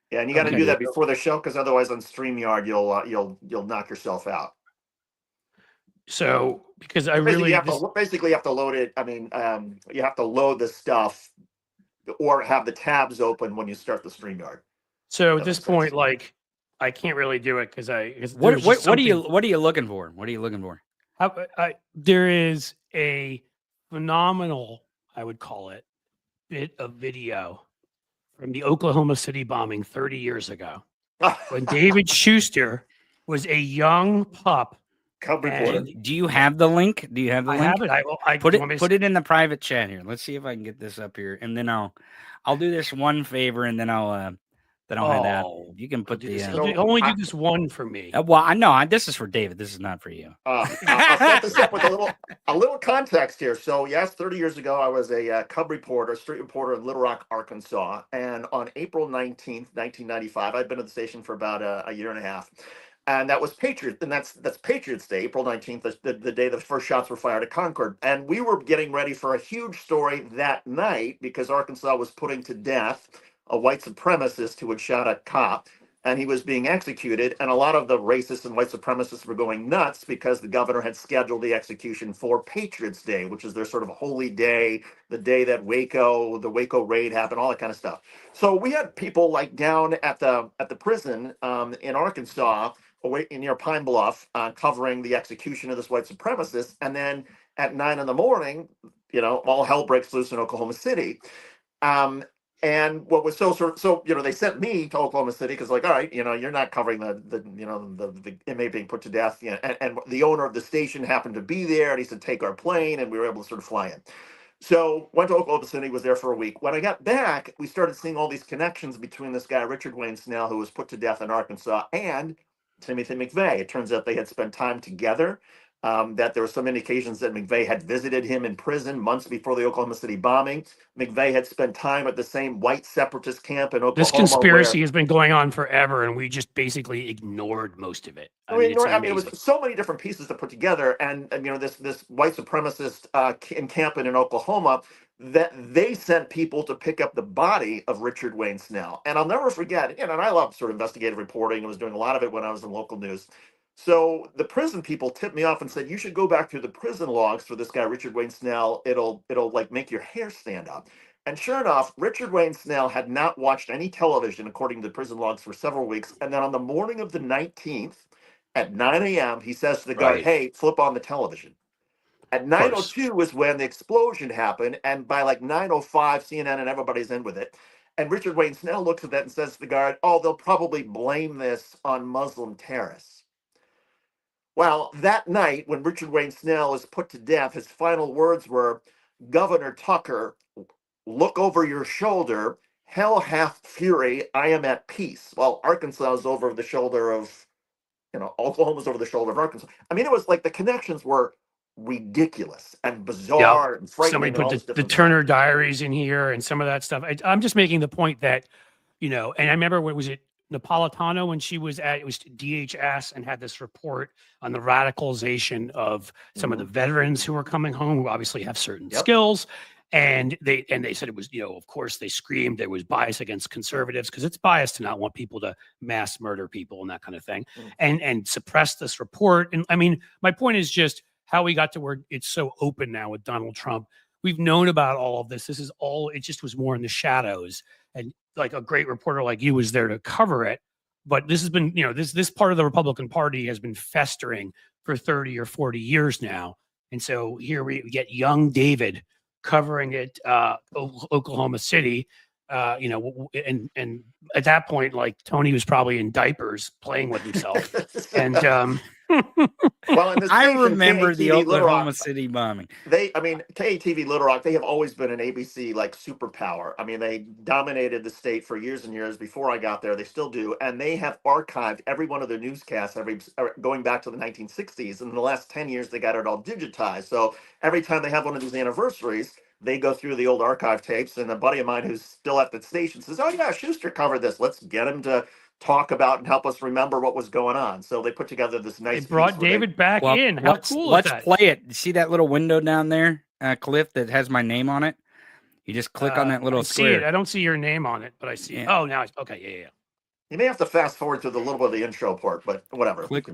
S3: Yeah, and you got to
S1: Okay.
S3: do that before the show because otherwise on StreamYard you'll knock yourself out.
S1: So because I
S3: Basically,
S1: really
S3: you have to load it. I mean, you have to load the stuff or have the tabs open when you start the StreamYard.
S1: so at
S3: That
S1: this
S3: makes
S1: point,
S3: sense.
S1: like I can't really do it because
S2: what are you looking for? What are you looking for?
S1: there is a phenomenal, I would call it, bit of video from the Oklahoma City bombing 30 years ago when David Schuster was a young pup.
S3: Cub reporter.
S1: And
S2: Do you have the link? Do you have the
S1: I
S2: link?
S1: have it. I
S2: Put
S1: do you want me
S2: it
S1: to
S2: put it in the private chat here. Let's see if I can get this up here, and then I'll do this one favor, and then I'll head out.
S1: Oh,
S2: You can put the.
S1: I'll only do this one for me.
S2: Well, I know this is for David. This is not for you.
S3: I'll set this up with a little context here. So yes, 30 years ago, I was a Cub reporter, street reporter in Little Rock, Arkansas, and on April 19th, 1995, I'd been at the station for about a year and a half. And that was that's Patriots Day, April 19th, the day the first shots were fired at Concord. And we were getting ready for a huge story that night because Arkansas was putting to death a white supremacist who had shot a cop, and he was being executed. And a lot of the racists and white supremacists were going nuts because the governor had scheduled the execution for Patriots Day, which is their sort of holy day, the day that the Waco raid happened, all that kind of stuff. So we had people like down at the prison in Arkansas, away near Pine Bluff, covering the execution of this white supremacist. And then at 9 a.m, all hell breaks loose in Oklahoma City. And what was so they sent me to Oklahoma City because all right, you're not covering the inmate being put to death, and the owner of the station happened to be there, and he said take our plane, and we were able to sort of fly in. So went to Oklahoma City, was there for a week. When I got back, we started seeing all these connections between this guy Richard Wayne Snell, who was put to death in Arkansas, and Timothy McVeigh. It turns out they had spent time together. That there were some indications that McVeigh had visited him in prison months before the Oklahoma City bombing. McVeigh had spent time at the same white separatist camp in Oklahoma.
S1: This conspiracy has been going on forever, and we just basically ignored most of it.
S3: I mean, it was so many different pieces to put together, and this white supremacist encampment in Oklahoma, that they sent people to pick up the body of Richard Wayne Snell. And I'll never forget, and I love sort of investigative reporting. I was doing a lot of it when I was in local news. So the prison people tipped me off and said, you should go back through the prison logs for this guy, Richard Wayne Snell. It'll like make your hair stand up. And sure enough, Richard Wayne Snell had not watched any television, according to the prison logs, for several weeks. And then on the morning of the 19th at 9 a.m., he says to the guard, hey, flip on the television. At 9:02 is when the explosion happened. And by like 9:05, CNN and everybody's in with it. And Richard Wayne Snell looks at that and says to the guard, oh, they'll probably blame this on Muslim terrorists. Well, that night, when Richard Wayne Snell is put to death, his final words were, Governor Tucker, look over your shoulder. Hell hath fury. I am at peace. Well, Arkansas is over the shoulder of, Oklahoma's over the shoulder of Arkansas. I mean, it was like the connections were ridiculous and bizarre and frightening.
S1: Somebody put the Turner Diaries in here and some of that stuff. I'm just making the point that, and I remember what was it? Napolitano, when she was it was DHS and had this report on the radicalization of some of the veterans who were coming home, who obviously have certain skills. And they said it was, of course they screamed there was bias against conservatives because it's biased to not want people to mass murder people and that kind of thing, and suppress this report. And I mean, my point is just how we got to where it's so open now with Donald Trump. We've known about all of this. This is all, it just was more in the shadows. And like a great reporter like you was there to cover it. But this has been, this part of the Republican Party has been festering for 30 or 40 years now. And so here we get young David covering it, Oklahoma City, and at that point, like Tony was probably in diapers playing with himself. And
S3: Well, in the
S2: I
S3: station,
S2: remember the
S3: KATV Little
S2: Oklahoma
S3: Rock,
S2: City bombing.
S3: KATV Little Rock, they have always been an ABC like superpower. I mean, they dominated the state for years and years before I got there. They still do, and they have archived every one of their newscasts going back to the 1960s. And in the last 10 years, they got it all digitized. So every time they have one of these anniversaries, they go through the old archive tapes. And a buddy of mine who's still at the station says, "Oh yeah, Schuster covered this. Let's get him to talk about and help us remember what was going on." So they put together this
S1: They
S3: nice
S1: brought
S3: piece where
S1: David back
S2: Well,
S1: in. How cool is
S2: let's
S1: that?
S2: play it. See that little window down there, Cliff, that has my name on it? You just click on that little
S1: I
S2: square.
S1: see it. I don't see your name on it, but I see it.
S2: Yeah.
S1: Oh, now okay, yeah.
S3: You may have to fast forward to the little bit of the intro part, but whatever.
S2: Click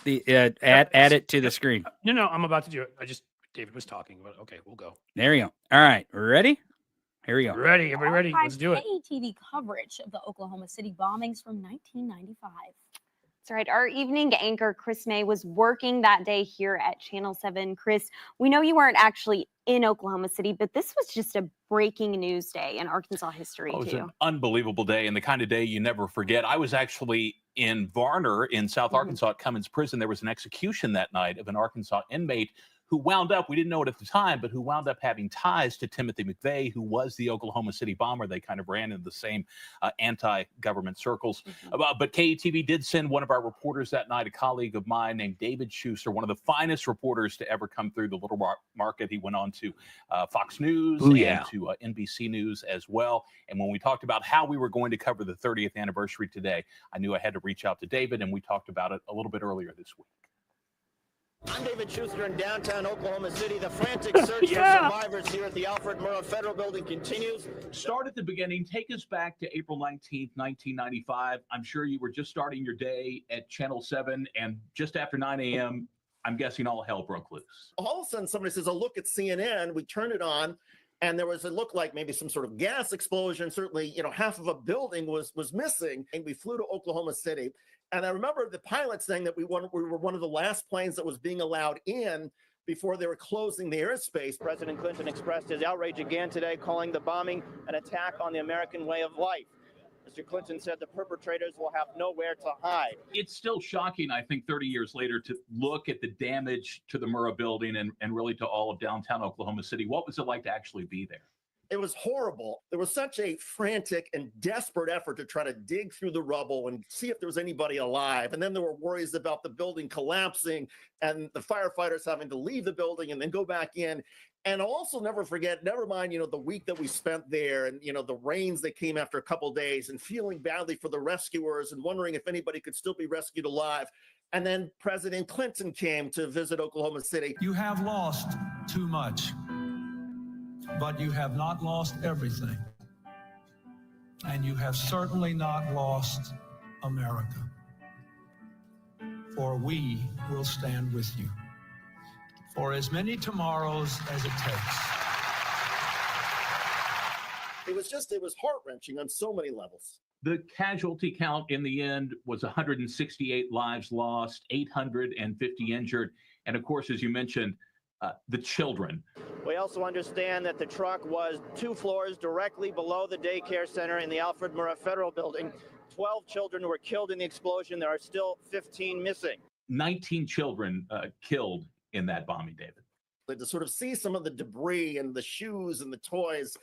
S2: the add it to the screen.
S1: No, I'm about to do it. David was talking, but okay, we'll go.
S2: There you go. All right, ready? Here we go.
S1: Ready? Everybody ready? Let's do it.
S4: KATV coverage of the Oklahoma City bombings from 1995.
S5: That's right. Our evening anchor, Chris May, was working that day here at Channel 7. Chris, we know you weren't actually in Oklahoma City, but this was just a breaking news day in Arkansas history,
S6: It was
S5: too.
S6: an unbelievable day and the kind of day you never forget. I was actually in Varner in South Arkansas at Cummins Prison. There was an execution that night of an Arkansas inmate who wound up, we didn't know it at the time, but who wound up having ties to Timothy McVeigh, who was the Oklahoma City bomber. They kind of ran in the same anti-government circles. But KATV did send one of our reporters that night, a colleague of mine named David Schuster, one of the finest reporters to ever come through the Little Rock market. He went on to Fox News and to NBC News as well. And when we talked about how we were going to cover the 30th anniversary today, I knew I had to reach out to David, and we talked about it a little bit earlier this week.
S7: I'm David Schuster in downtown Oklahoma City. The frantic search for survivors here at the Alfred Murrah Federal Building continues.
S6: Start at the beginning. Take us back to April 19th, 1995. I'm sure you were just starting your day at Channel 7, and just after 9 a.m., I'm guessing all hell broke loose.
S3: All of a sudden, somebody says, "Oh, look at CNN." We turn it on, and there was, it looked like maybe some sort of gas explosion. Certainly, half of a building was missing. And we flew to Oklahoma City. And I remember the pilot saying that we were one of the last planes that was being allowed in before they were closing the airspace.
S7: President Clinton expressed his outrage again today, calling the bombing an attack on the American way of life. Mr. Clinton said the perpetrators will have nowhere to hide.
S6: It's still shocking, I think, 30 years later, to look at the damage to the Murrah building and really to all of downtown Oklahoma City. What was it like to actually be there?
S3: It was horrible. There was such a frantic and desperate effort to try to dig through the rubble and see if there was anybody alive. And then there were worries about the building collapsing and the firefighters having to leave the building and then go back in. And also never mind, the week that we spent there and, the rains that came after a couple of days and feeling badly for the rescuers and wondering if anybody could still be rescued alive. And then President Clinton came to visit Oklahoma City.
S8: You have lost too much, but you have not lost everything. And you have certainly not lost America. For we will stand with you for as many tomorrows as it takes.
S3: It was heart-wrenching on so many levels.
S6: The casualty count in the end was 168 lives lost, 850 injured. And of course, as you mentioned, the children.
S7: We also understand that the truck was 2 floors directly below the daycare center in the Alfred Murrah Federal Building. 12 children were killed in the explosion. There are still 15 missing.
S6: 19 children killed in that bombing, David.
S3: To sort of see some of the debris and the shoes and the toys,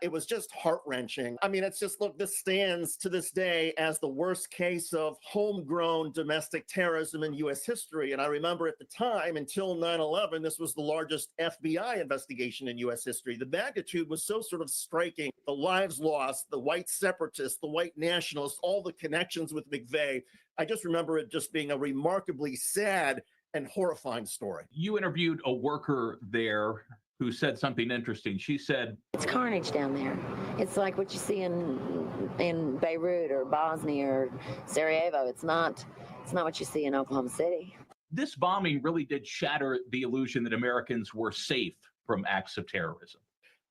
S3: it was just heart-wrenching. I mean, it's just, look, this stands to this day as the worst case of homegrown domestic terrorism in U.S. history. And I remember at the time, until 9/11, this was the largest FBI investigation in U.S. history. The magnitude was so sort of striking. The lives lost, the white separatists, the white nationalists, all the connections with McVeigh. I just remember it just being a remarkably sad and horrifying story.
S6: You interviewed a worker there who said something interesting. She said,
S9: "It's carnage down there. It's like what you see in Beirut or Bosnia or Sarajevo. It's not what you see in Oklahoma City."
S6: This bombing really did shatter the illusion that Americans were safe from acts of terrorism.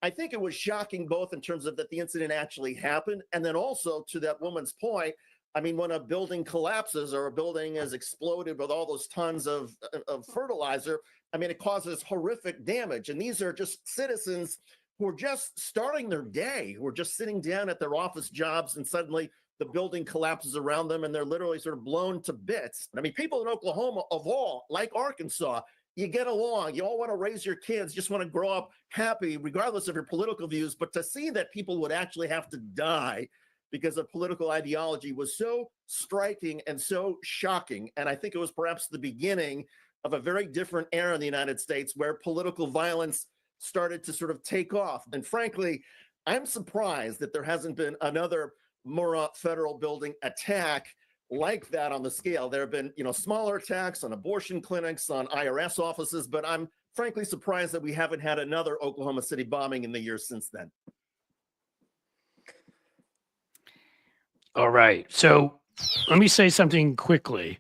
S3: I think it was shocking both in terms of that the incident actually happened, and then also to that woman's point, I mean, when a building collapses or a building is exploded with all those tons of fertilizer, I mean, it causes horrific damage. And these are just citizens who are just starting their day, who are just sitting down at their office jobs, and suddenly the building collapses around them and they're literally sort of blown to bits. I mean, people in Oklahoma, of all, like Arkansas, you get along, you all want to raise your kids, just want to grow up happy, regardless of your political views. But to see that people would actually have to die because of political ideology was so striking and so shocking. And I think it was perhaps the beginning of a very different era in the United States where political violence started to sort of take off. And frankly, I'm surprised that there hasn't been another Murrah Federal Building attack like that on the scale. There have been, smaller attacks on abortion clinics, on IRS offices, but I'm frankly surprised that we haven't had another Oklahoma City bombing in the years since then.
S1: All right. So let me say something quickly,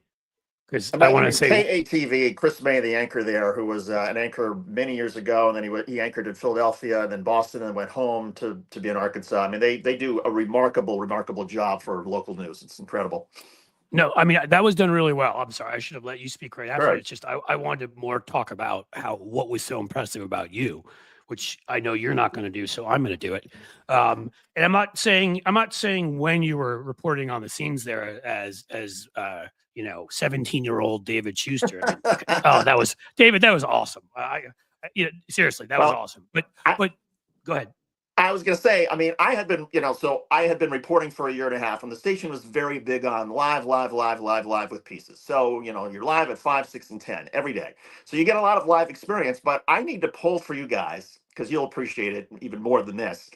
S1: because I want to say
S3: KATV, Chris May, the anchor there, who was an anchor many years ago, and then he anchored in Philadelphia and then Boston and went home to be in Arkansas. I mean, they do a remarkable job for local news. It's incredible.
S1: No, I mean, that was done really well. I'm sorry. I should have let you speak right after.
S3: Right.
S1: It's just I wanted to more talk about what was so impressive about you, which I know you're not going to do, so I'm going to do it. And I'm not saying when you were reporting on the scenes there as 17-year-old David Schuster. I mean, oh, that was awesome. Seriously, that was awesome. But go ahead.
S3: I was going to say, I mean, I had been reporting for a year and a half, and the station was very big on live with pieces. So, you're live at 5, 6, and 10 every day. So you get a lot of live experience, but I need to pull for you guys because you'll appreciate it even more than this.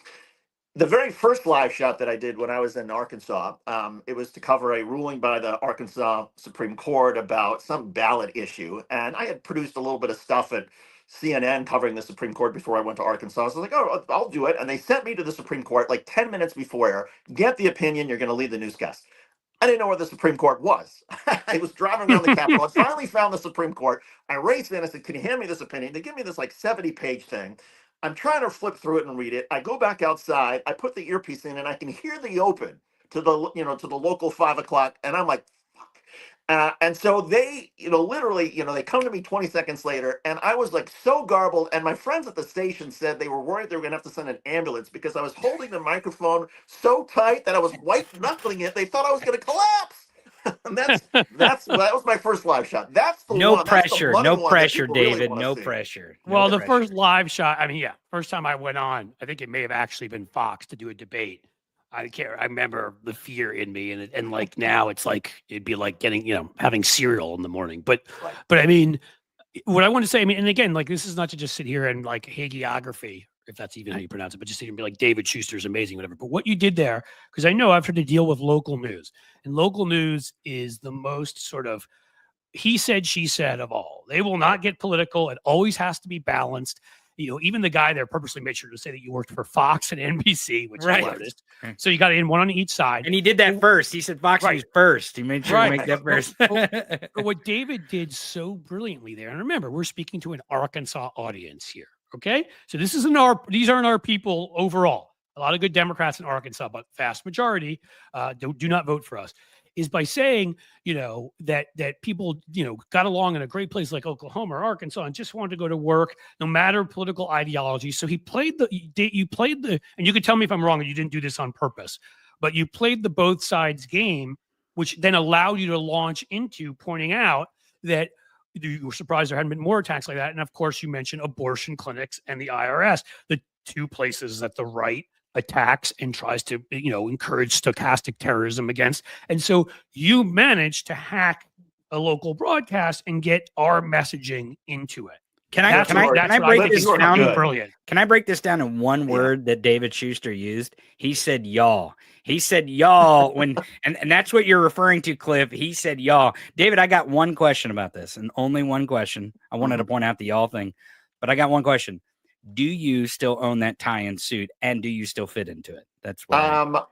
S3: The very first live shot that I did when I was in Arkansas, it was to cover a ruling by the Arkansas Supreme Court about some ballot issue. And I had produced a little bit of stuff at CNN covering the Supreme Court before I went to Arkansas. So I was like, oh, I'll do it. And they sent me to the Supreme Court like 10 minutes before air. Get the opinion. You're going to lead the newscast. I didn't know where the Supreme Court was. I was driving around the Capitol. I finally found the Supreme Court. I raced in. I said, can you hand me this opinion? They give me this like 70-page thing. I'm trying to flip through it and read it. I go back outside. I put the earpiece in, and I can hear the open to the local 5 o'clock. And I'm like, fuck. And so they, literally, they come to me 20 seconds later, and I was like so garbled. And my friends at the station said they were worried they were going to have to send an ambulance because I was holding the microphone so tight that I was white knuckling it. They thought I was going to collapse. And that was my first live shot. That's the
S2: no
S3: one.
S2: Pressure,
S3: That's
S2: no pressure,
S3: really
S2: David. No pressure.
S1: Well, the first live shot, I mean, yeah, first time I went on, I think it may have actually been Fox to do a debate. I remember the fear in me, and like now it's like it'd be like getting having cereal in the morning. But I mean, what I want to say, I mean, and again, like this is not to just sit here and like hagiography, if that's even how you pronounce it, but just sit here and be like David Schuster's amazing, whatever. But what you did there, because I know I've had to deal with local news, and local news is the most sort of he said, she said of all. They will not get political. It always has to be balanced. Even the guy there purposely made sure to say that you worked for Fox and NBC, which I noticed. So you got in one on each side.
S2: And he did that first. He said Fox News first. He made sure to make that first.
S1: But what David did so brilliantly there, and remember, we're speaking to an Arkansas audience here. Okay. So these aren't our people overall. A lot of good Democrats in Arkansas, but vast majority do not vote for us. Is by saying, that people, got along in a great place like Oklahoma or Arkansas and just wanted to go to work, no matter political ideology. So you played the, and you could tell me if I'm wrong and you didn't do this on purpose, but you played the both sides game, which then allowed you to launch into pointing out that you were surprised there hadn't been more attacks like that. And of course, you mentioned abortion clinics and the IRS, the two places that the right attacks and tries to, encourage stochastic terrorism against. And so you managed to hack a local broadcast and get our messaging into it.
S2: Can I break this down? Brilliant. Can I break this down in one word that David Schuster used? He said y'all. He said y'all when and that's what you're referring to, Cliff. He said y'all. David, I got one question about this, and only one question. I wanted to point out the y'all thing, but I got one question. Do you still own that tie-in suit, and do you still fit into it? That's what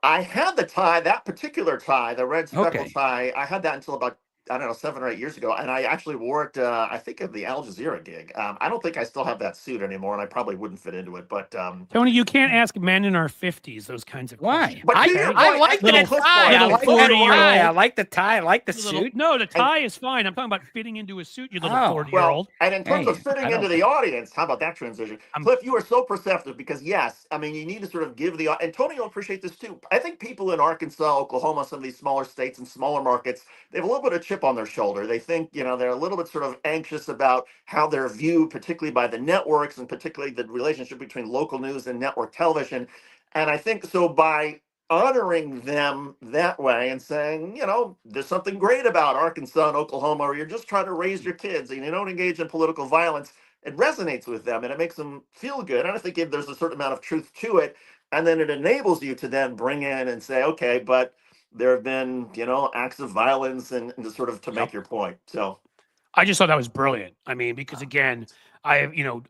S3: I had the tie, that particular tie, the red speckle tie. I had that until about I don't know, 7 or 8 years ago, and I actually wore it. I think at the Al Jazeera gig. I don't think I still have that suit anymore, and I probably wouldn't fit into it. But
S1: Tony, you can't ask men in our 50s those kinds of
S2: Why?
S1: questions.
S3: But to your
S1: okay?
S3: point,
S2: I like
S3: to
S2: that
S3: Cliff's
S2: tie.
S3: point,
S2: I
S1: little
S2: like that
S1: 40-year-old
S2: tie. I like the tie. I like the
S1: Little-
S2: suit.
S1: no, the tie is fine. I'm talking about fitting into a suit, you little
S2: Oh.
S1: 40-year-old.
S3: Well, and in terms
S2: Hey,
S3: of fitting
S2: I
S3: into
S2: don't
S3: the
S2: think-
S3: audience, how about that transition? Cliff, you are so perceptive because, yes, I mean, you need to sort of give the, and Tony will appreciate this too. I think people in Arkansas, Oklahoma, some of these smaller states and smaller markets, they have a little bit of chip on their shoulder. They think, you know, they're a little bit sort of anxious about how they're viewed, particularly by the networks and particularly the relationship between local news and network television. And I think so by honoring them that way and saying, you know, there's something great about Arkansas and Oklahoma, or you're just trying to raise your kids and you don't engage in political violence, it resonates with them and it makes them feel good. And I think there's a certain amount of truth to it. And then it enables you to then bring in and say, okay, but there have been, you know, acts of violence and to sort of to make your point. So
S1: I just thought that was brilliant. I mean, because again, I have, you know,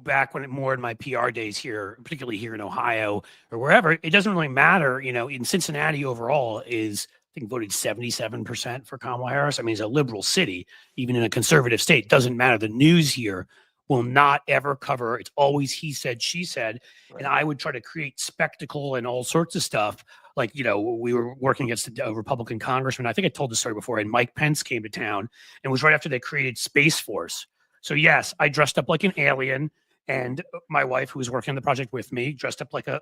S1: back when more in my PR days here, particularly here in Ohio or wherever, it doesn't really matter. You know, in Cincinnati overall is, I think, voted 77% for Kamala Harris. I mean, it's a liberal city, even in a conservative state. Doesn't matter. The news here will not ever cover. It's always he said, she said.
S3: Right.
S1: And I would try to create spectacle and all sorts of stuff. Like, you know, we were working against a Republican congressman. I think I told the story before. And Mike Pence came to town, and it was right after they created Space Force. So yes, I dressed up like an alien, and my wife, who was working on the project with me, dressed up like you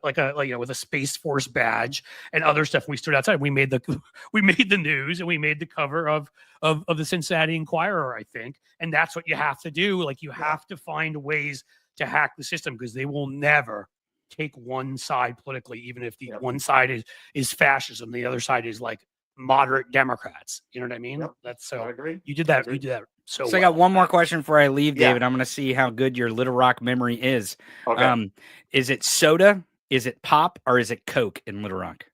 S1: know, with a Space Force badge and other stuff. We stood outside. We made the news, and we made the cover of the Cincinnati Enquirer, I think. And that's what you have to do. Like, you have to find ways to hack the system, because they will never take one side politically, even if the one side is fascism, the other side is like moderate Democrats. You know what I mean?
S3: Yep.
S1: That's so.
S3: I agree.
S1: You did that. You did that. So
S2: I got one more question before I leave,
S3: Yeah.
S2: David. I'm going to see how good your Little Rock memory is.
S3: Okay.
S2: Is it soda? Is it pop? Or is it Coke in Little Rock?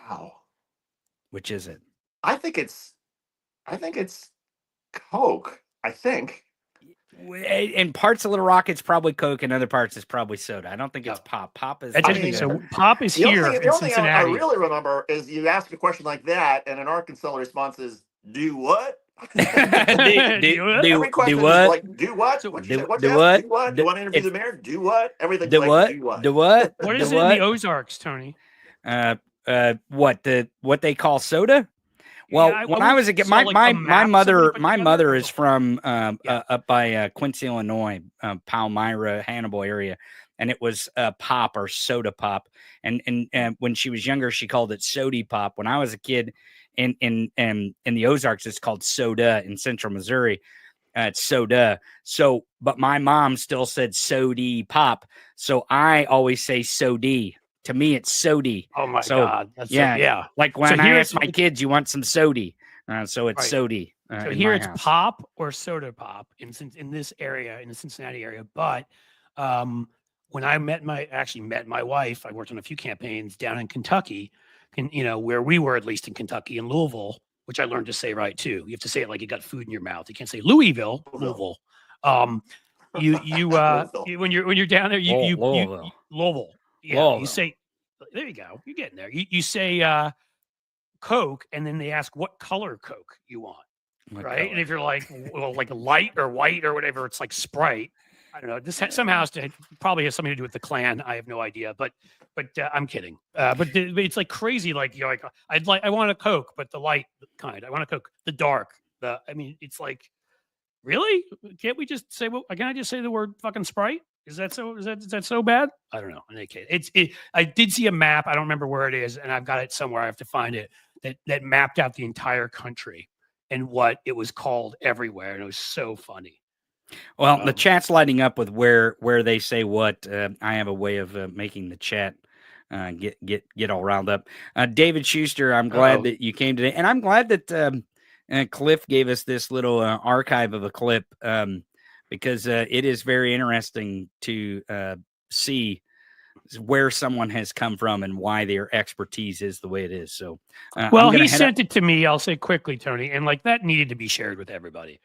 S3: Wow.
S2: Which is it?
S3: I think it's Coke. I think.
S2: In parts of Little Rock, it's probably Coke. In other parts, it's probably soda. I don't think it's pop. Pop is.
S1: That's
S3: I
S1: interesting.
S3: mean,
S1: So pop is
S3: The
S1: here
S3: only
S1: in
S3: thing I
S1: Cincinnati.
S3: really remember is you ask a question like that, and in Arkansas, the response is, "Do what?"
S2: do
S3: Every question is
S2: what?
S3: like, "Do what?"
S1: So
S3: What'd you say? What's
S2: do
S3: that?
S2: what?
S3: Do what? You want to interview the mayor? Do what? Everything's
S2: Do
S3: like,
S2: what?
S3: do what?
S2: Do what?
S1: What
S2: Do
S1: is it in the Ozarks, Tony?
S2: What they call soda? Well,
S1: Yeah,
S2: when I was a kid,
S1: saw,
S2: my
S1: like,
S2: my
S1: a
S2: my
S1: map
S2: mother
S1: somebody put
S2: my
S1: together.
S2: mother
S1: That's
S2: is
S1: all.
S2: from up by Quincy, Illinois, Palmyra, Hannibal area, and it was pop or soda pop. And when she was younger, she called it sody pop. When I was a kid, in the Ozarks, it's called soda. In Central Missouri, it's soda. So, but my mom still said sody pop, so I always say sody. To me, it's sody.
S1: Oh my
S2: So,
S1: God! That's
S2: yeah,
S1: yeah.
S2: Like when
S1: So
S2: I
S1: here
S2: ask
S1: it's
S2: my kids, "You want some sody?" So it's
S1: Right.
S2: sody.
S1: So
S2: in
S1: here
S2: my
S1: it's
S2: house.
S1: pop or soda pop in this area, in the Cincinnati area. But when I met my wife, I worked on a few campaigns down in Kentucky, you know, where we were, at least in Kentucky, in Louisville, which I learned to say right too. You have to say it like you got food in your mouth. You can't say Louisville. Louisville. When you're down there, Louisville. Yeah,
S2: Louisville.
S1: you say, there you go. You're getting there. You say Coke, and then they ask what color Coke you want.
S2: What
S1: Right.
S2: color?
S1: And if you're like, well, like light or white or whatever, it's like Sprite. I don't know. This somehow probably has something to do with the Klan. I have no idea, but I'm kidding. But it's like crazy. Like, you're like, I want a Coke, but the light kind. I want a Coke, the dark. I mean, it's like, really? Can't we just say? Well, can I just say the word fucking Sprite? Is that so bad? I don't know. In any case, I did see a map. I don't remember where it is, and I've got it somewhere. I have to find it. That mapped out the entire country and what it was called everywhere, and it was so funny.
S2: Well, the chat's lighting up with where they say what. I have a way of making the chat get all riled up. David Schuster, I'm glad that you came today, and I'm glad that Cliff gave us this little archive of a clip because it is very interesting to see where someone has come from and why their expertise is the way it is. So,
S1: well, he sent it to me. I'll say quickly, Tony, and like that needed to be shared with everybody.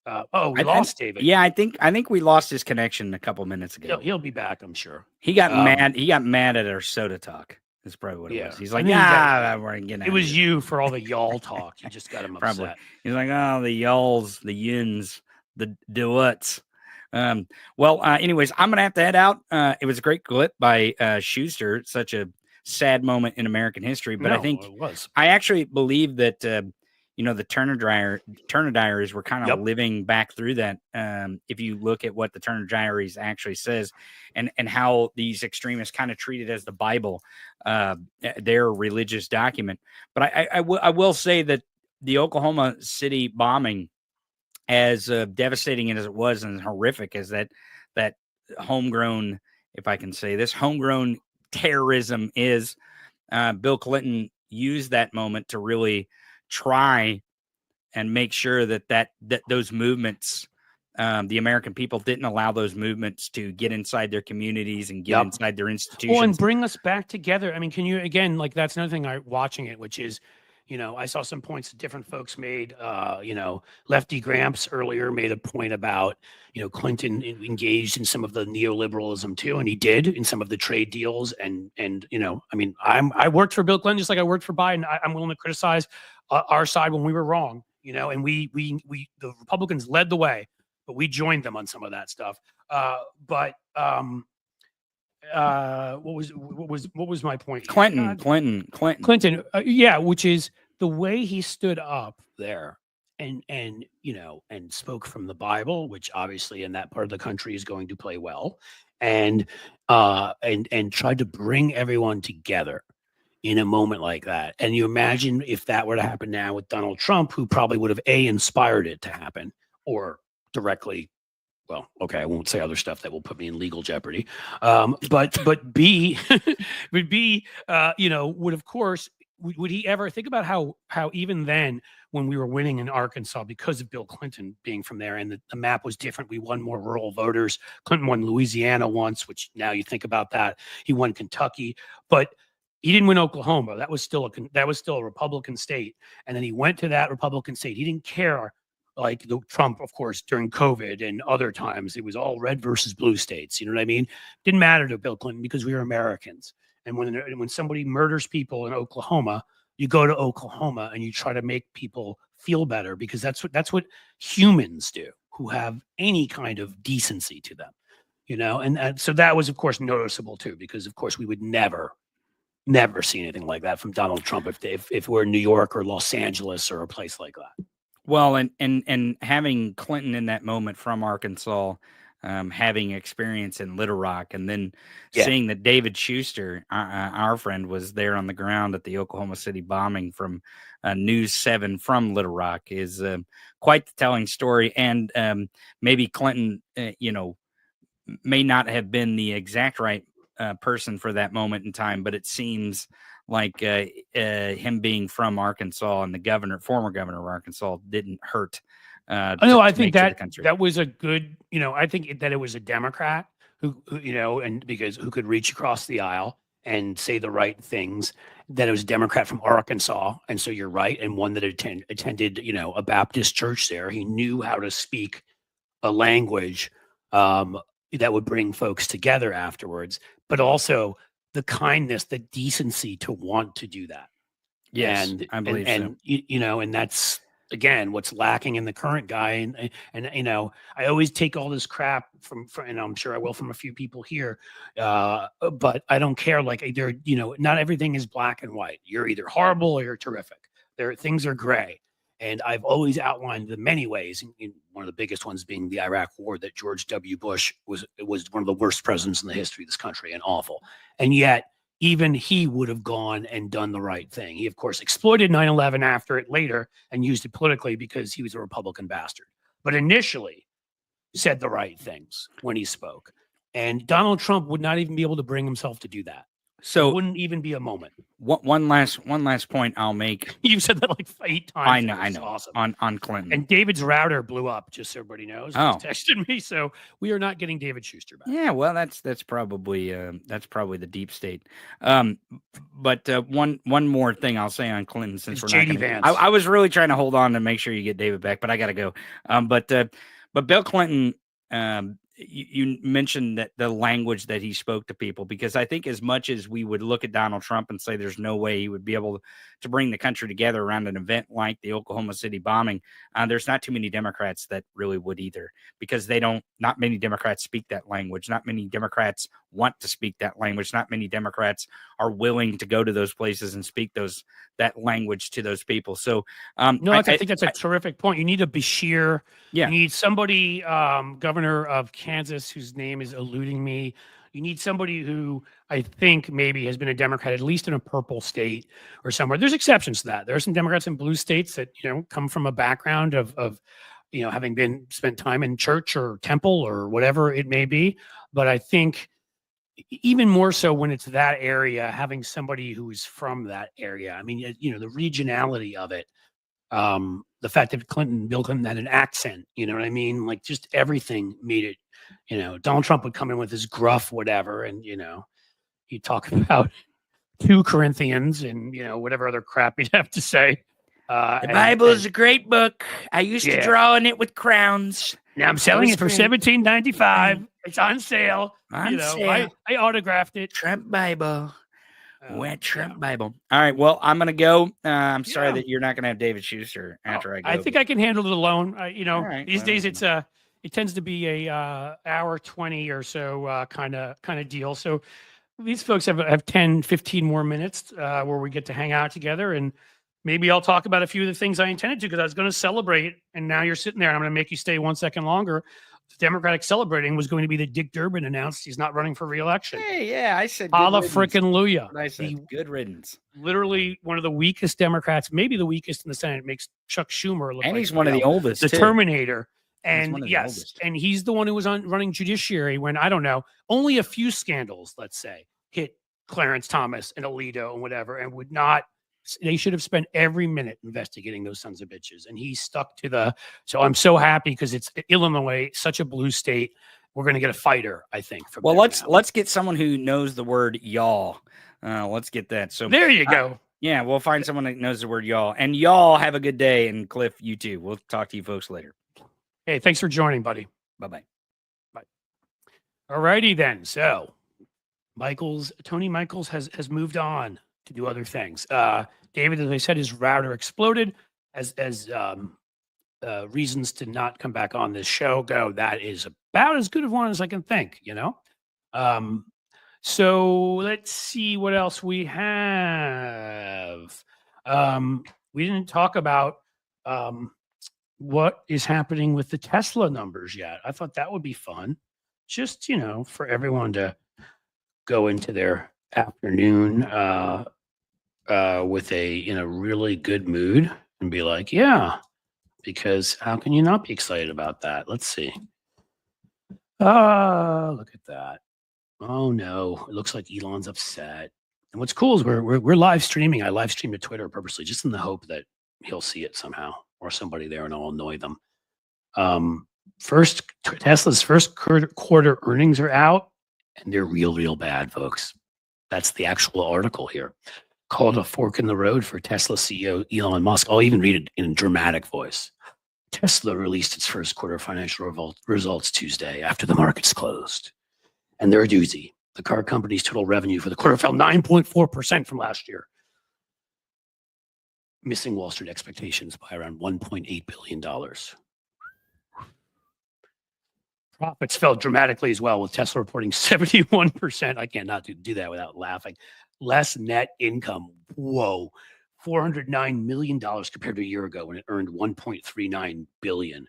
S1: We lost David.
S2: Yeah, I think we lost his connection a couple minutes ago.
S1: He'll be back, I'm sure.
S2: He got mad. He got mad at our soda talk. That's probably what it
S1: Yeah.
S2: was. He's
S1: I
S2: like,
S1: think
S2: yeah, we're getting out
S1: it
S2: of
S1: was
S2: here."
S1: you for all the y'all talk. You just got him
S2: Probably.
S1: upset.
S2: He's like, "Oh, the y'alls, the yins, the what's." Well, anyways, I'm gonna have to head out. It was a great clip by Schuster. Such a sad moment in American history, but I
S1: No,
S2: think
S1: it was.
S2: I actually believe that the Turner Diaries were kind of
S1: Yep.
S2: living back through that. If you look at what the Turner Diaries actually says, and how these extremists kind of treat it as the Bible, their religious document. But I will say that the Oklahoma City bombing, as devastating as it was and horrific as that homegrown, if I can say this, homegrown terrorism is, Bill Clinton used that moment to really try and make sure that those movements, the American people didn't allow those movements to get inside their communities and get
S1: Yep.
S2: inside their
S1: Well, and
S2: institutions.
S1: bring us back together. I mean, can you again, like that's another thing watching it, which is, I saw some points that different folks made. Lefty Gramps earlier made a point about, Clinton engaged in some of the neoliberalism too, and he did in some of the trade deals. And I mean, I worked for Bill Clinton just like I worked for Biden. I'm willing to criticize our side when we were wrong, and we the Republicans led the way, but we joined them on some of that stuff. What was my point?
S2: Clinton.
S1: Clinton, yeah, which is the way he stood up there and spoke from the Bible, which obviously in that part of the country is going to play well, and tried to bring everyone together in a moment like that. And you imagine if that were to happen now with Donald Trump, who probably would have inspired it to happen, or directly. Well, okay, I won't say other stuff that will put me in legal jeopardy. But B, would be, would of course, would he ever think about how even then when we were winning in Arkansas because of Bill Clinton being from there and the map was different, we won more rural voters. Clinton won Louisiana once, which now you think about that, he won Kentucky, but he didn't win Oklahoma. That was still a Republican state, and then he went to that Republican state. He didn't care. Like the Trump, of course, during COVID and other times, it was all red versus blue states. You know what I mean? Didn't matter to Bill Clinton because we were Americans. And when somebody murders people in Oklahoma, you go to Oklahoma and you try to make people feel better because that's what humans do who have any kind of decency to them. And so that was, of course, noticeable too, because of course we would never see anything like that from Donald Trump if we're in New York or Los Angeles or a place like that.
S2: Well, and having Clinton in that moment from Arkansas, having experience in Little Rock, and then seeing that David Schuster, our friend, was there on the ground at the Oklahoma City bombing from News 7 from Little Rock is quite the telling story. And maybe Clinton, may not have been the exact right person for that moment in time, but it seems like him being from Arkansas and the former governor of Arkansas didn't hurt.
S1: I think that was a good, I think that it was a Democrat who who could reach across the aisle and say the right things, that it was a Democrat from Arkansas. And so you're right. And one that attended, a Baptist church there. He knew how to speak a language that would bring folks together afterwards, but also the kindness, the decency to want to do that.
S2: Yes, I believe so.
S1: And that's again what's lacking in the current guy. And I always take all this crap from and I'm sure I will from a few people here, but I don't care. Like not everything is black and white. You're either horrible or you're terrific. Things are gray. And I've always outlined the many ways, and one of the biggest ones being the Iraq War, that George W. Bush was one of the worst presidents in the history of this country and awful. And yet, even he would have gone and done the right thing. He, of course, exploited 9/11 after it later and used it politically because he was a Republican bastard. But initially said the right things when he spoke. And Donald Trump would not even be able to bring himself to do that. So it wouldn't even be a moment.
S2: One last point I'll make.
S1: You've said that like 8 times.
S2: I know.
S1: Awesome.
S2: On Clinton.
S1: And David's router blew up, just so everybody knows. He just texted me, so we are not getting David Schuster back.
S2: Yeah, well, that's probably the deep state. But one more thing I'll say on Clinton, since we're not
S1: Vance.
S2: I was really trying to hold on to make sure you get David back, but I got to go. But Bill Clinton you mentioned that the language that he spoke to people, because I think as much as we would look at Donald Trump and say there's no way he would be able to bring the country together around an event like the Oklahoma City bombing, there's not too many Democrats that really would either, because not many Democrats speak that language. Not many Democrats want to speak that language. Not many Democrats are willing to go to those places and speak that language to those people. So
S1: no, I think that's a terrific point. You need a Bashir.
S2: Yeah.
S1: You need somebody, governor of Kansas, whose name is eluding me. You need somebody who I think maybe has been a Democrat, at least in a purple state or somewhere. There's exceptions to that. There are some Democrats in blue states that, come from a background of having spent time in church or temple or whatever it may be. But I think even more so when it's that area, having somebody who is from that area. I mean, the regionality of it. The fact that Bill Clinton had an accent, you know what I mean? Like, just everything made it, Donald Trump would come in with his gruff whatever, and, he'd talk about 2 Corinthians and, whatever other crap he'd have to say.
S2: The Bible is a great book. I used to draw in it with crowns.
S1: Now I'm selling it for $17.95. It's on sale.
S2: Sale.
S1: I autographed it.
S2: Trump Bible. Trump Bible. All right. Well, I'm going to go. I'm sorry that you're not going to have David Schuster after I go.
S1: I think I can handle it alone. These days it tends to be a hour 20 or so kind of deal. So these folks have 10, 15 more minutes where we get to hang out together, and maybe I'll talk about a few of the things I intended to, because I was going to celebrate, and now you're sitting there, and I'm going to make you stay 1 second longer. The Democratic celebrating was going to be that Dick Durbin announced he's not running for re-election.
S2: Hey, yeah, I said
S1: Holla frickin' Luya.
S2: I said good riddance.
S1: Literally one of the weakest Democrats, maybe the weakest in the Senate, makes Chuck Schumer look
S2: and
S1: like,
S2: he's one of the oldest,
S1: the
S2: too.
S1: Terminator. And
S2: yes,
S1: and he's the one who was running judiciary when, I don't know, only a few scandals, let's say, hit Clarence Thomas and Alito and whatever, and would not. They should have spent every minute investigating those sons of bitches. And he stuck to so I'm so happy, because it's Illinois, such a blue state. We're going to get a fighter, I think.
S2: Well, let's get someone who knows the word y'all. Let's get that. So
S1: there you go.
S2: Yeah, we'll find someone that knows the word y'all. And y'all have a good day. And Cliff, you too. We'll talk to you folks later.
S1: Hey, thanks for joining, buddy.
S2: Bye-bye.
S1: Bye. All righty then. So Tony Michaels has moved on to do other things. David, as I said, his router exploded as reasons to not come back on this show go. That is about as good of one as I can think, So let's see what else we have. We didn't talk about what is happening with the Tesla numbers yet. I thought that would be fun. Just, for everyone to go into their afternoon with in a really good mood and be like, yeah, because how can you not be excited about that? Let's see. Look at that. Oh no, it looks like Elon's upset. And what's cool is we're live streaming. I live streamed to Twitter purposely, just in the hope that he'll see it somehow, or somebody there, and I'll annoy them. Tesla's first quarter earnings are out, and they're real bad, folks. That's the actual article here. Called a fork in the road for Tesla CEO Elon Musk. I'll even read it in a dramatic voice. Tesla released its first quarter financial results Tuesday after the markets closed. And they're a doozy. The car company's total revenue for the quarter fell 9.4% from last year, missing Wall Street expectations by around $1.8 billion. Profits fell dramatically as well, with Tesla reporting 71%. I cannot do that without laughing. Less net income. Whoa. $409 million compared to a year ago when it earned $1.39 billion.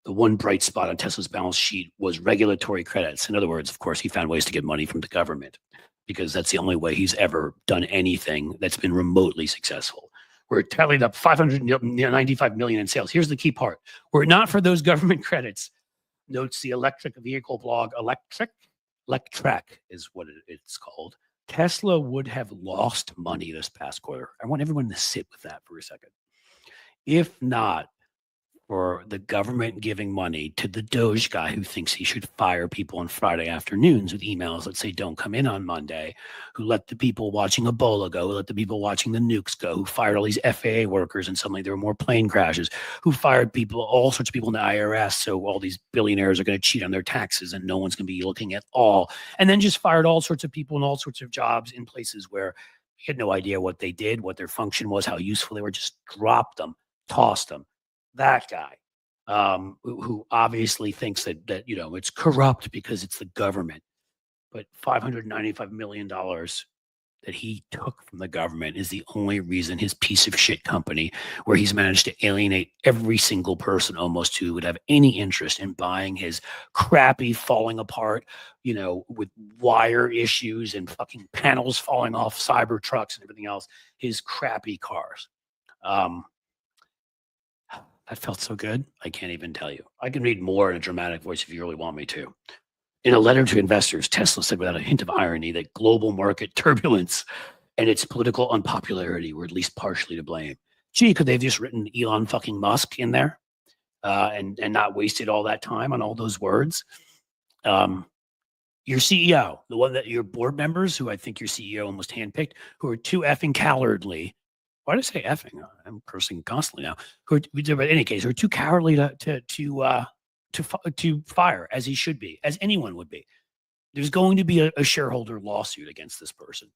S1: The one bright spot on Tesla's balance sheet was regulatory credits. In other words, of course, he found ways to get money from the government, because that's the only way he's ever done anything that's been remotely successful. We're tallied up $595 million in sales. Here's the key part. Were it not for those government credits, notes the electric vehicle blog Electrek is what it's called, Tesla would have lost money this past quarter. I want everyone to sit with that for a second. If not for the government giving money to the Doge guy who thinks he should fire people on Friday afternoons with emails that say don't come in on Monday, who let the people watching Ebola go, who let the people watching the nukes go, who fired all these FAA workers and suddenly there were more plane crashes, who fired people, all sorts of people in the IRS, so all these billionaires are going to cheat on their taxes and no one's going to be looking at all, and then just fired all sorts of people in all sorts of jobs in places where he had no idea what they did, what their function was, how useful they were, just dropped them, tossed them. That guy, who obviously thinks that it's corrupt because it's the government, but $595 million that he took from the government is the only reason his piece of shit company, where he's managed to alienate every single person almost who would have any interest in buying his crappy, falling apart, with wire issues and fucking panels falling off cyber trucks and everything else, his crappy cars. That felt so good. I can't even tell you. I can read more in a dramatic voice if you really want me to. In a letter to investors, Tesla said without a hint of irony that global market turbulence and its political unpopularity were at least partially to blame. Gee, could they have just written Elon fucking Musk in there and not wasted all that time on all those words? Your CEO, the one that your board members, who I think your CEO almost handpicked, who are too effing cowardly. Why did I say effing? I'm cursing constantly now. But in any case, who are too cowardly to fire, as he should be, as anyone would be. There's going to be a shareholder lawsuit against this person,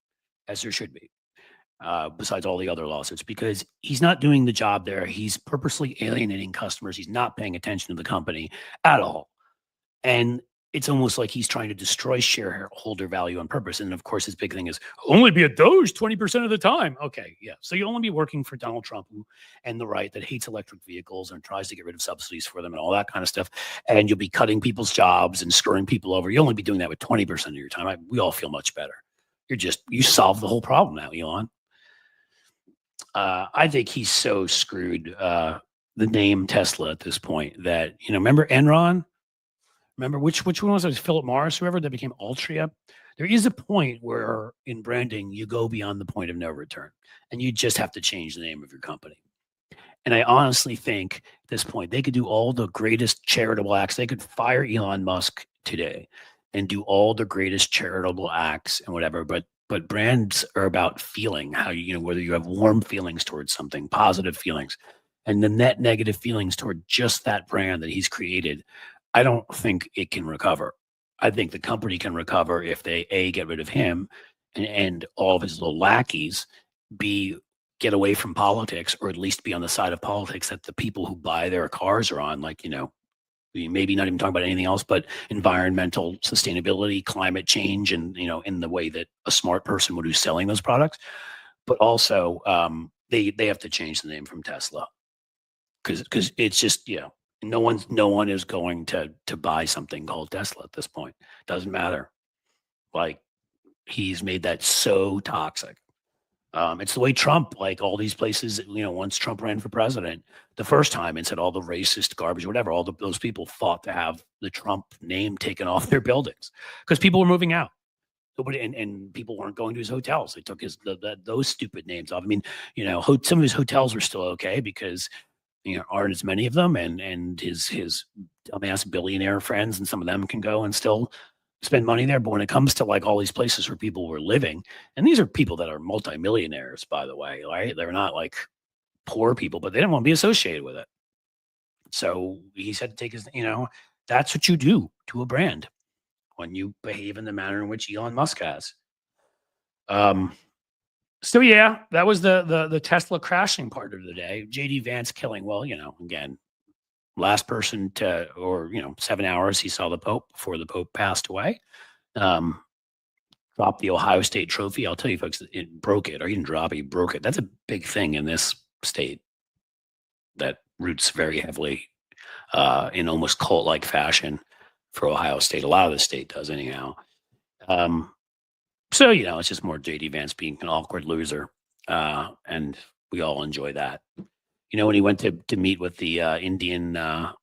S1: as there should be, besides all the other lawsuits, because he's not doing the job there. He's purposely alienating customers. He's not paying attention to the company at all. And it's almost like he's trying to destroy shareholder value on purpose. And of course, his big thing is only be a Doge 20% of the time. Okay, yeah. So you'll only be working for Donald Trump and the right that hates electric vehicles and tries to get rid of subsidies for them and all that kind of stuff. And you'll be cutting people's jobs and screwing people over. You'll only be doing that with 20% of your time. We all feel much better. You solved the whole problem now, Elon. I think he's so screwed the name Tesla at this point that, remember Enron? Remember which one was it? Philip Morris, whoever, that became Altria? There is a point where in branding, you go beyond the point of no return and you just have to change the name of your company. And I honestly think at this point, they could do all the greatest charitable acts. They could fire Elon Musk today and do all the greatest charitable acts and whatever. But brands are about feeling how whether you have warm feelings towards something, positive feelings, and the net negative feelings toward just that brand that he's created. I don't think it can recover. I think the company can recover if they get rid of him and all of his little lackeys, get away from politics, or at least be on the side of politics that the people who buy their cars are on, like, maybe not even talking about anything else, but environmental sustainability, climate change, and, in the way that a smart person would who's selling those products. But also they have to change the name from Tesla because it's just, no one is going to buy something called Tesla at this point. Doesn't matter. Like, he's made that so toxic. It's the way Trump, like all these places, once Trump ran for president the first time and said all the racist garbage, whatever, those people fought to have the Trump name taken off their buildings because people were moving out. Nobody and people weren't going to his hotels. They took those stupid names off. I mean, some of his hotels are still okay because aren't as many of them, and his dumbass billionaire friends and some of them can go and still spend money there. But when it comes to like all these places where people were living, and these are people that are multimillionaires, by the way, right? They're not like poor people, but they didn't want to be associated with it. So he said to take his, that's what you do to a brand when you behave in the manner in which Elon Musk has. So yeah, that was the Tesla crashing part of the day. JD Vance killing. Well, again, last person 7 hours he saw the Pope before the Pope passed away. Dropped the Ohio State trophy. I'll tell you folks, it broke it, or he didn't drop it, he broke it. That's a big thing in this state that roots very heavily in almost cult-like fashion for Ohio State. A lot of the state does anyhow. So, it's just more JD Vance being an awkward loser. And we all enjoy that. When he went to meet with the Indian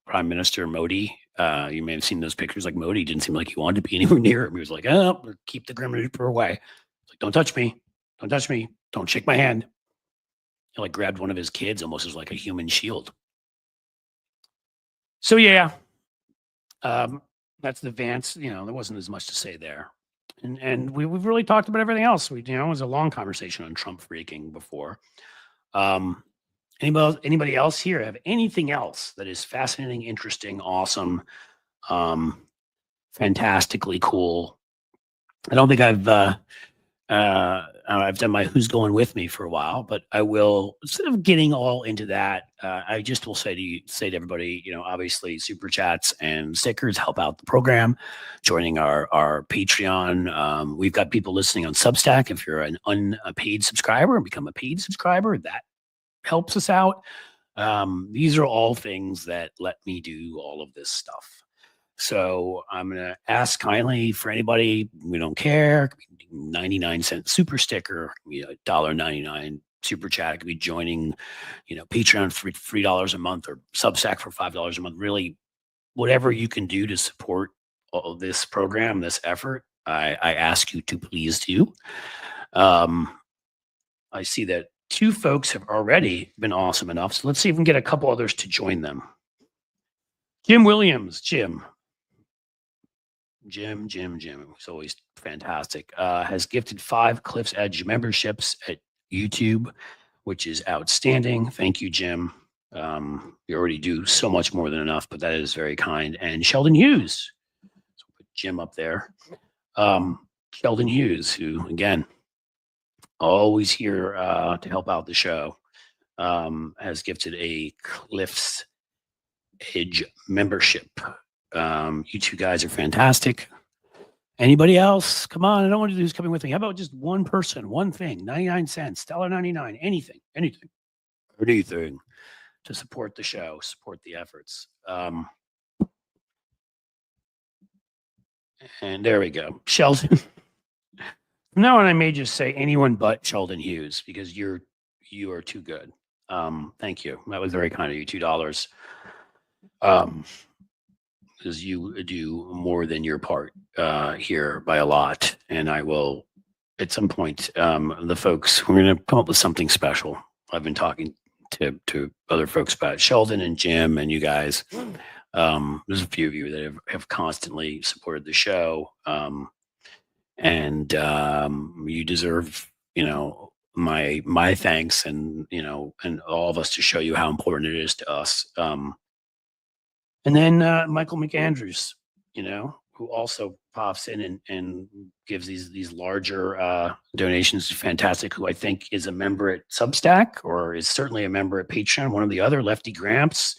S1: Prime Minister Modi, you may have seen those pictures. Like, Modi didn't seem like he wanted to be anywhere near him. He was like, oh, keep the Grim Reaper away. Like, don't touch me. Don't touch me. Don't shake my hand. He like grabbed one of his kids almost as like a human shield. So yeah, that's the Vance. There wasn't as much to say there, and we've really talked about everything else. It was a long conversation on Trump freaking before. Anybody else here have anything else that is fascinating, interesting, awesome, fantastically cool? I don't think I've done my who's going with me for a while, but I will, instead of getting all into that, I just will say to everybody, obviously super chats and stickers help out the program. Joining our Patreon, we've got people listening on Substack. If you're an unpaid subscriber and become a paid subscriber, that helps us out. These are all things that let me do all of this stuff. So I'm going to ask kindly for anybody, we don't care, 99-cent super sticker, $1.99 super chat. It could be joining, Patreon for $3 a month or Substack for $5 a month. Really, whatever you can do to support all of this program, this effort, I ask you to please do. I see that 2 folks have already been awesome enough. So let's see if we can get a couple others to join them. Jim Williams, Jim. He's always fantastic. Has gifted 5 Cliff's Edge memberships at YouTube, which is outstanding. Thank you, Jim. You already do so much more than enough, but that is very kind. And Sheldon Hughes. So put Jim up there. Sheldon Hughes, who, again, always here to help out the show, has gifted a Cliff's Edge membership. You 2 guys are fantastic. Anybody else? Come on, I don't want to do who's coming with me. How about just one person, one thing, 99 cents, $1.99, anything to support the show, support the efforts. And there we go. Sheldon. From now on, I may just say anyone but Sheldon Hughes, because you are too good. Thank you. That was very kind of you, $2. Because you do more than your part here by a lot. And I will, at some point, the folks, we're going to come up with something special. I've been talking to other folks about Sheldon and Jim and you guys. There's a few of you that have constantly supported the show. And you deserve, my thanks and all of us to show you how important it is to us. And then Michael McAndrews, who also pops in and gives these larger donations. Fantastic. Who I think is a member at Substack or is certainly a member at Patreon. One of the other, Lefty Gramps,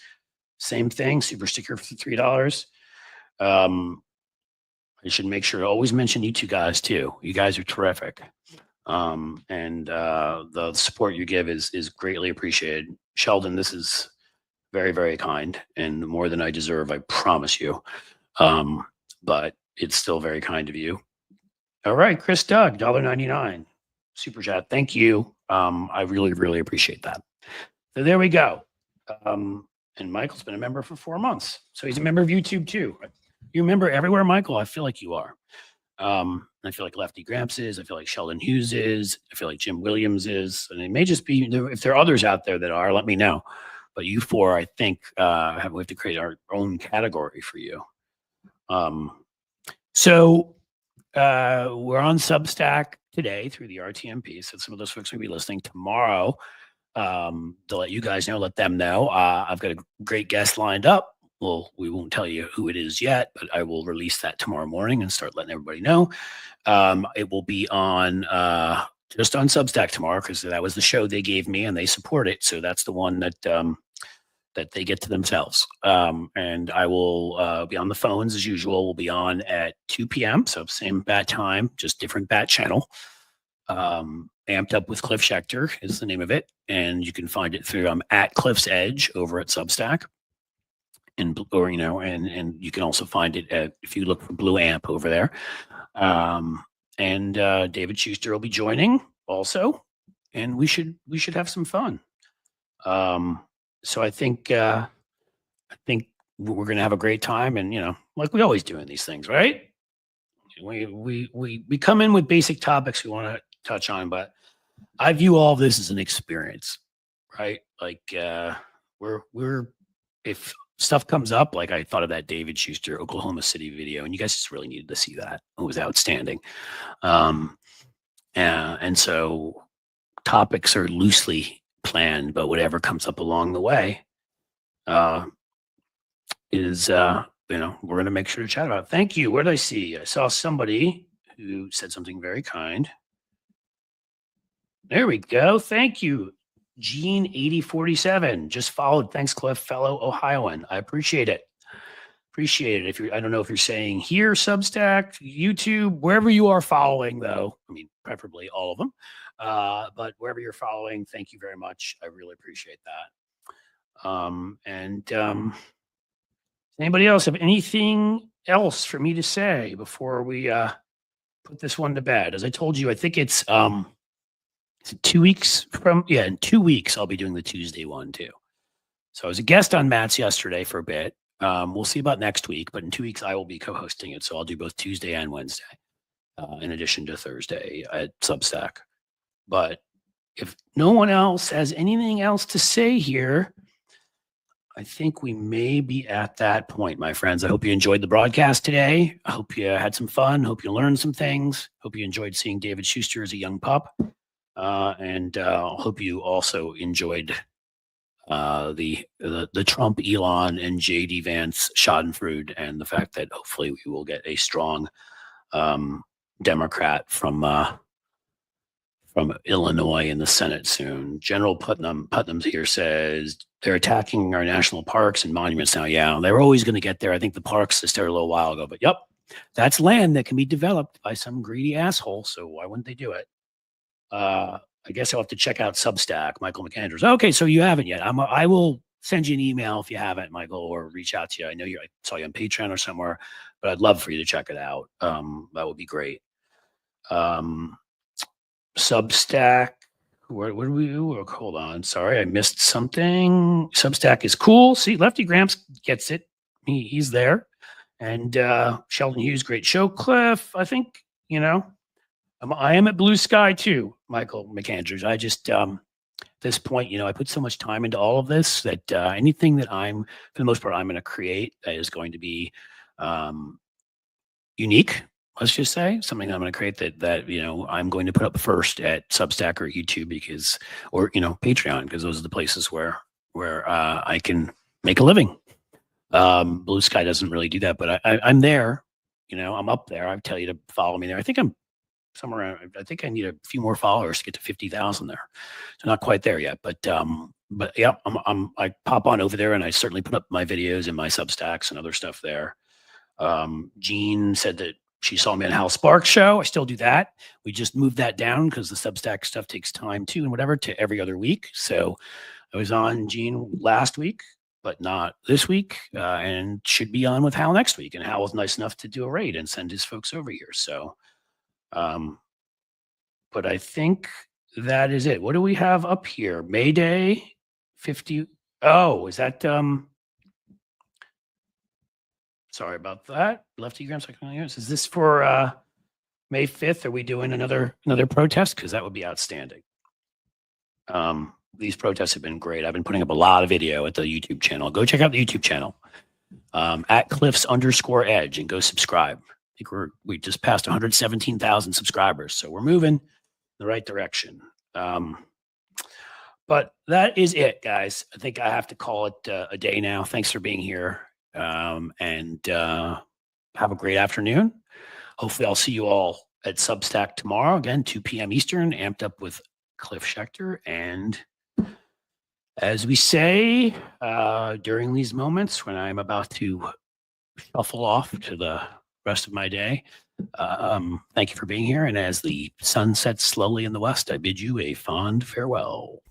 S1: same thing. Super sticker for $3. I should make sure to always mention you 2 guys too. You guys are terrific. And the support you give is greatly appreciated. Sheldon, this is very, very kind and more than I deserve, I promise you. But it's still very kind of you. All right, Chris Doug, $1.99 super chat. Thank you. I really, really appreciate that. So there we go. And Michael's been a member for 4 months. So he's a member of YouTube too. You remember everywhere, Michael? I feel like you are. I feel like Lefty Gramps is. I feel like Sheldon Hughes is. I feel like Jim Williams is. And it may just be, if there are others out there that are, let me know. But you 4, I think, we have to create our own category for you. So we're on Substack today through the RTMP. So some of those folks will be listening tomorrow. To let you guys know, let them know. I've got a great guest lined up. Well, we won't tell you who it is yet, but I will release that tomorrow morning and start letting everybody know. It will be on just on Substack tomorrow because that was the show they gave me and they support it. So that's the one that that they get to themselves. And I will be on the phones as usual. We'll be on at 2 p.m. So same bat time, just different bat channel. Amped Up with Cliff Schuster is the name of it. And you can find it through at Cliff's Edge over at Substack. And you can also find it if you look for Blue Amp over there. And David Schuster will be joining also, and we should have some fun. So I think we're gonna have a great time, and like we always do in these things, right? We come in with basic topics we want to touch on, but I view all of this as an experience, right? Like we're if stuff comes up, like I thought of that David Schuster Oklahoma City video, and you guys just really needed to see that. It was outstanding. And so topics are loosely planned, but whatever comes up along the way is we're going to make sure to chat about it. Thank you. What did I see? I saw somebody who said something very kind. There we go. Thank you. Gene 8047 just followed. Thanks, Cliff, fellow Ohioan. I appreciate it. Appreciate it. I don't know if you're saying here, Substack, YouTube, wherever you are following, though. I mean, preferably all of them. But wherever you're following, thank you very much. I really appreciate that. Anybody else have anything else for me to say before we put this one to bed? As I told you, I think it's 2 weeks from, in 2 weeks, I'll be doing the Tuesday one too. So I was a guest on Matt's yesterday for a bit. We'll see about next week, but in 2 weeks, I will be co-hosting it. So I'll do both Tuesday and Wednesday, in addition to Thursday at Substack. But if no one else has anything else to say here, I think we may be at that point, my friends. I hope you enjoyed the broadcast today. I hope you had some fun. Hope you learned some things. Hope you enjoyed seeing David Schuster as a young pup. And hope you also enjoyed the Trump, Elon, and JD Vance Schadenfreude, and the fact that hopefully we will get a strong Democrat from Illinois in the Senate soon. General Putnam's here says they're attacking our national parks and monuments now. Yeah, they were always going to get there. I think the parks started a little while ago, but yep, that's land that can be developed by some greedy asshole. So why wouldn't they do it? I guess I'll have to check out Substack, Michael McAndrews. Okay, so you haven't yet. I will send you an email if you haven't, Michael, or reach out to you. I know I saw you on Patreon or somewhere, but I'd love for you to check it out. That would be great. Substack. What do we do? Hold on. Sorry, I missed something. Substack is cool. See, Lefty Gramps gets it. He's there. And Sheldon Hughes, great show. Cliff, I think, I am at Blue Sky too, Michael McAndrews. I just, at this point, I put so much time into all of this that anything that for the most part, I'm going to create that is going to be unique. Let's just say something I'm going to create that I'm going to put up first at Substack or YouTube or Patreon, because those are the places where I can make a living. Blue Sky doesn't really do that, but I'm there. I'm up there. I tell you to follow me there. I think I'm somewhere around. I think I need a few more followers to get to 50,000 there. So not quite there yet, but yeah, I pop on over there, and I certainly put up my videos and my Substacks and other stuff there. Jean said that she saw me on Hal Sparks' show. I still do that. We just moved that down because the Substack stuff takes time too, and whatever, to every other week. So I was on Jean last week, but not this week, and should be on with Hal next week. And Hal was nice enough to do a raid and send his folks over here. So, but I think that is it. What do we have up here? Mayday 50. Oh, is that sorry about that. Lefty Grams. Is this for May 5th? Are we doing another protest? Because that would be outstanding. These protests have been great. I've been putting up a lot of video at the YouTube channel. Go check out the YouTube channel at Cliffs_Edge and go subscribe. I think we just passed 117,000 subscribers, so we're moving in the right direction. But that is it, guys. I think I have to call it a day now. Thanks for being here. And have a great afternoon. Hopefully I'll see you all at Substack tomorrow, again, 2 p.m. Eastern, amped up with Cliff Schuster. And as we say during these moments when I'm about to shuffle off to the rest of my day, thank you for being here. And as the sun sets slowly in the west, I bid you a fond farewell.